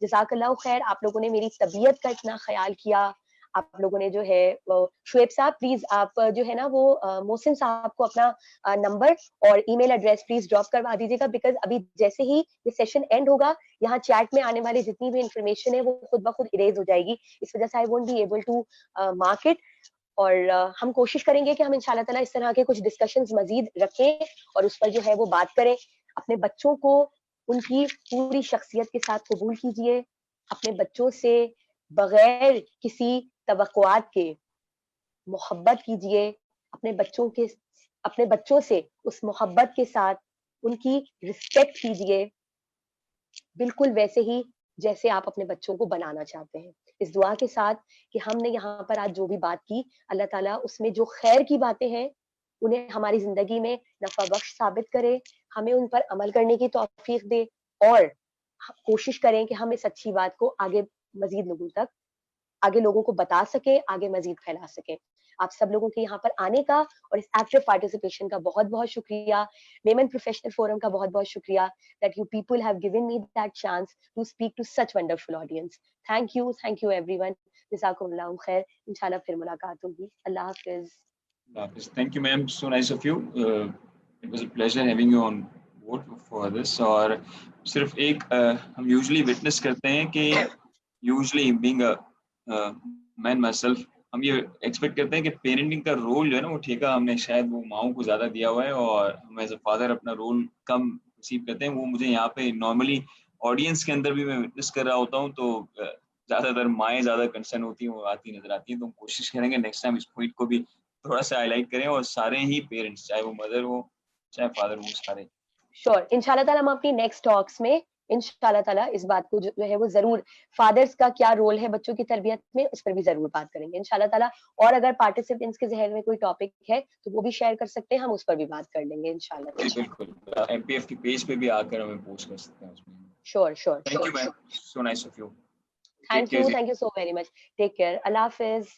जज़ाकल्लाह खैर, आप लोगों ने मेरी तबीयत का इतना ख्याल किया, आप लोगों ने जो है शुएब साहब प्लीज आप जो है ना वो मोहसिन साहब को अपना नंबर और ईमेल एड्रेस प्लीज ड्रॉप करवा दीजिएगा, बिकॉज अभी जैसे ही ये सेशन एंड होगा, यहाँ चैट में आने वाली जितनी भी इंफॉर्मेशन है वो खुद ब खुद इरेज हो जाएगी। इस वजह से I won't be able to mark it. और हम कोशिश करेंगे कि हम इंशाल्लाह ताला इस तरह के कुछ डिस्कशंस मजीद रखें और उस पर जो है वो बात करें। अपने बच्चों को उनकी पूरी शख्सियत के साथ कबूल कीजिए, अपने बच्चों से बगैर किसी तवक्कुआत के मोहब्बत कीजिए, अपने बच्चों से उस मोहब्बत के साथ उनकी रिस्पेक्ट कीजिए, बिल्कुल वैसे ही जैसे आप अपने बच्चों को बनाना चाहते हैं। इस दुआ के साथ कि हमने यहाँ पर आज जो भी बात की, अल्लाह ताला उसमें जो खैर की बातें हैं उन्हें हमारी जिंदगी में नफा बख्श साबित करे, हमें उन पर अमल करने की तौफीक दे और कोशिश करें कि हम इस अच्छी बात को आगे लोगों को बता सके, आगे मजीद फैला सके। आप सब लोगों के यहाँ पर आने का और इस एक्टिव पार्टिसिपेशन का बहुत बहुत शुक्रिया। मेमन प्रोफेशनल फोरम का बहुत बहुत शुक्रिया that you people have given me that chance to speak to such wonderful audience. Thank you everyone. Jazakumullahu khair. इंशाल्लाह फिर मुलाकात होगी। अल्लाह हाफिज। Thank you, ma'am. So nice of you. It was a pleasure having you on board for this. और सिर्फ एक हम usually witness करते हैं कि usually being a man myself, हम ये एक्सपेक्ट करते हैं कि पेरेंटिंग का रोल जो है ना वो ठेका हमने शायद वो माओं को ज्यादा दिया हुआ है और हम एज अ फादर अपना रोल कम रिसीव करते हैं। वो मुझे यहाँ पे नॉर्मली ऑडियंस के अंदर भी मैं विटनेस कर रहा होता हूँ, तो ज्यादातर माएँ ज्यादा कंसर्न होती हैं, वो आती नजर आती हैं। तो हम कोशिश करेंगे नेक्स्ट टाइम इस पॉइंट को भी थोड़ा सा हाईलाइट करें और सारे ही पेरेंट्स, चाहे वो मदर हो चाहे फादर हो, सारे। श्योर, इंशाल्लाह ताला हम अपनी नेक्स्ट टॉक्स में इंशाल्लाह ताला इस बात को जो है वो जरूर फादर्स का क्या रोल है बच्चों की तरबियत में उस पर भी जरूर बात करेंगे इंशाल्लाह ताला। और अगर पार्टिसिपेंट्स के जहन में कोई टॉपिक है तो वो भी शेयर कर सकते हैं, हम उस पर भी बात कर लेंगे इंशाल्लाह। बिल्कुल, एमपीएफ की पेज पे भी आकर हमें पोस्ट कर सकते हैं उसमें। Sure sure. Thank you ma'am, so nice of you. Thank you so very much. Take care. अल्लाह हाफिज।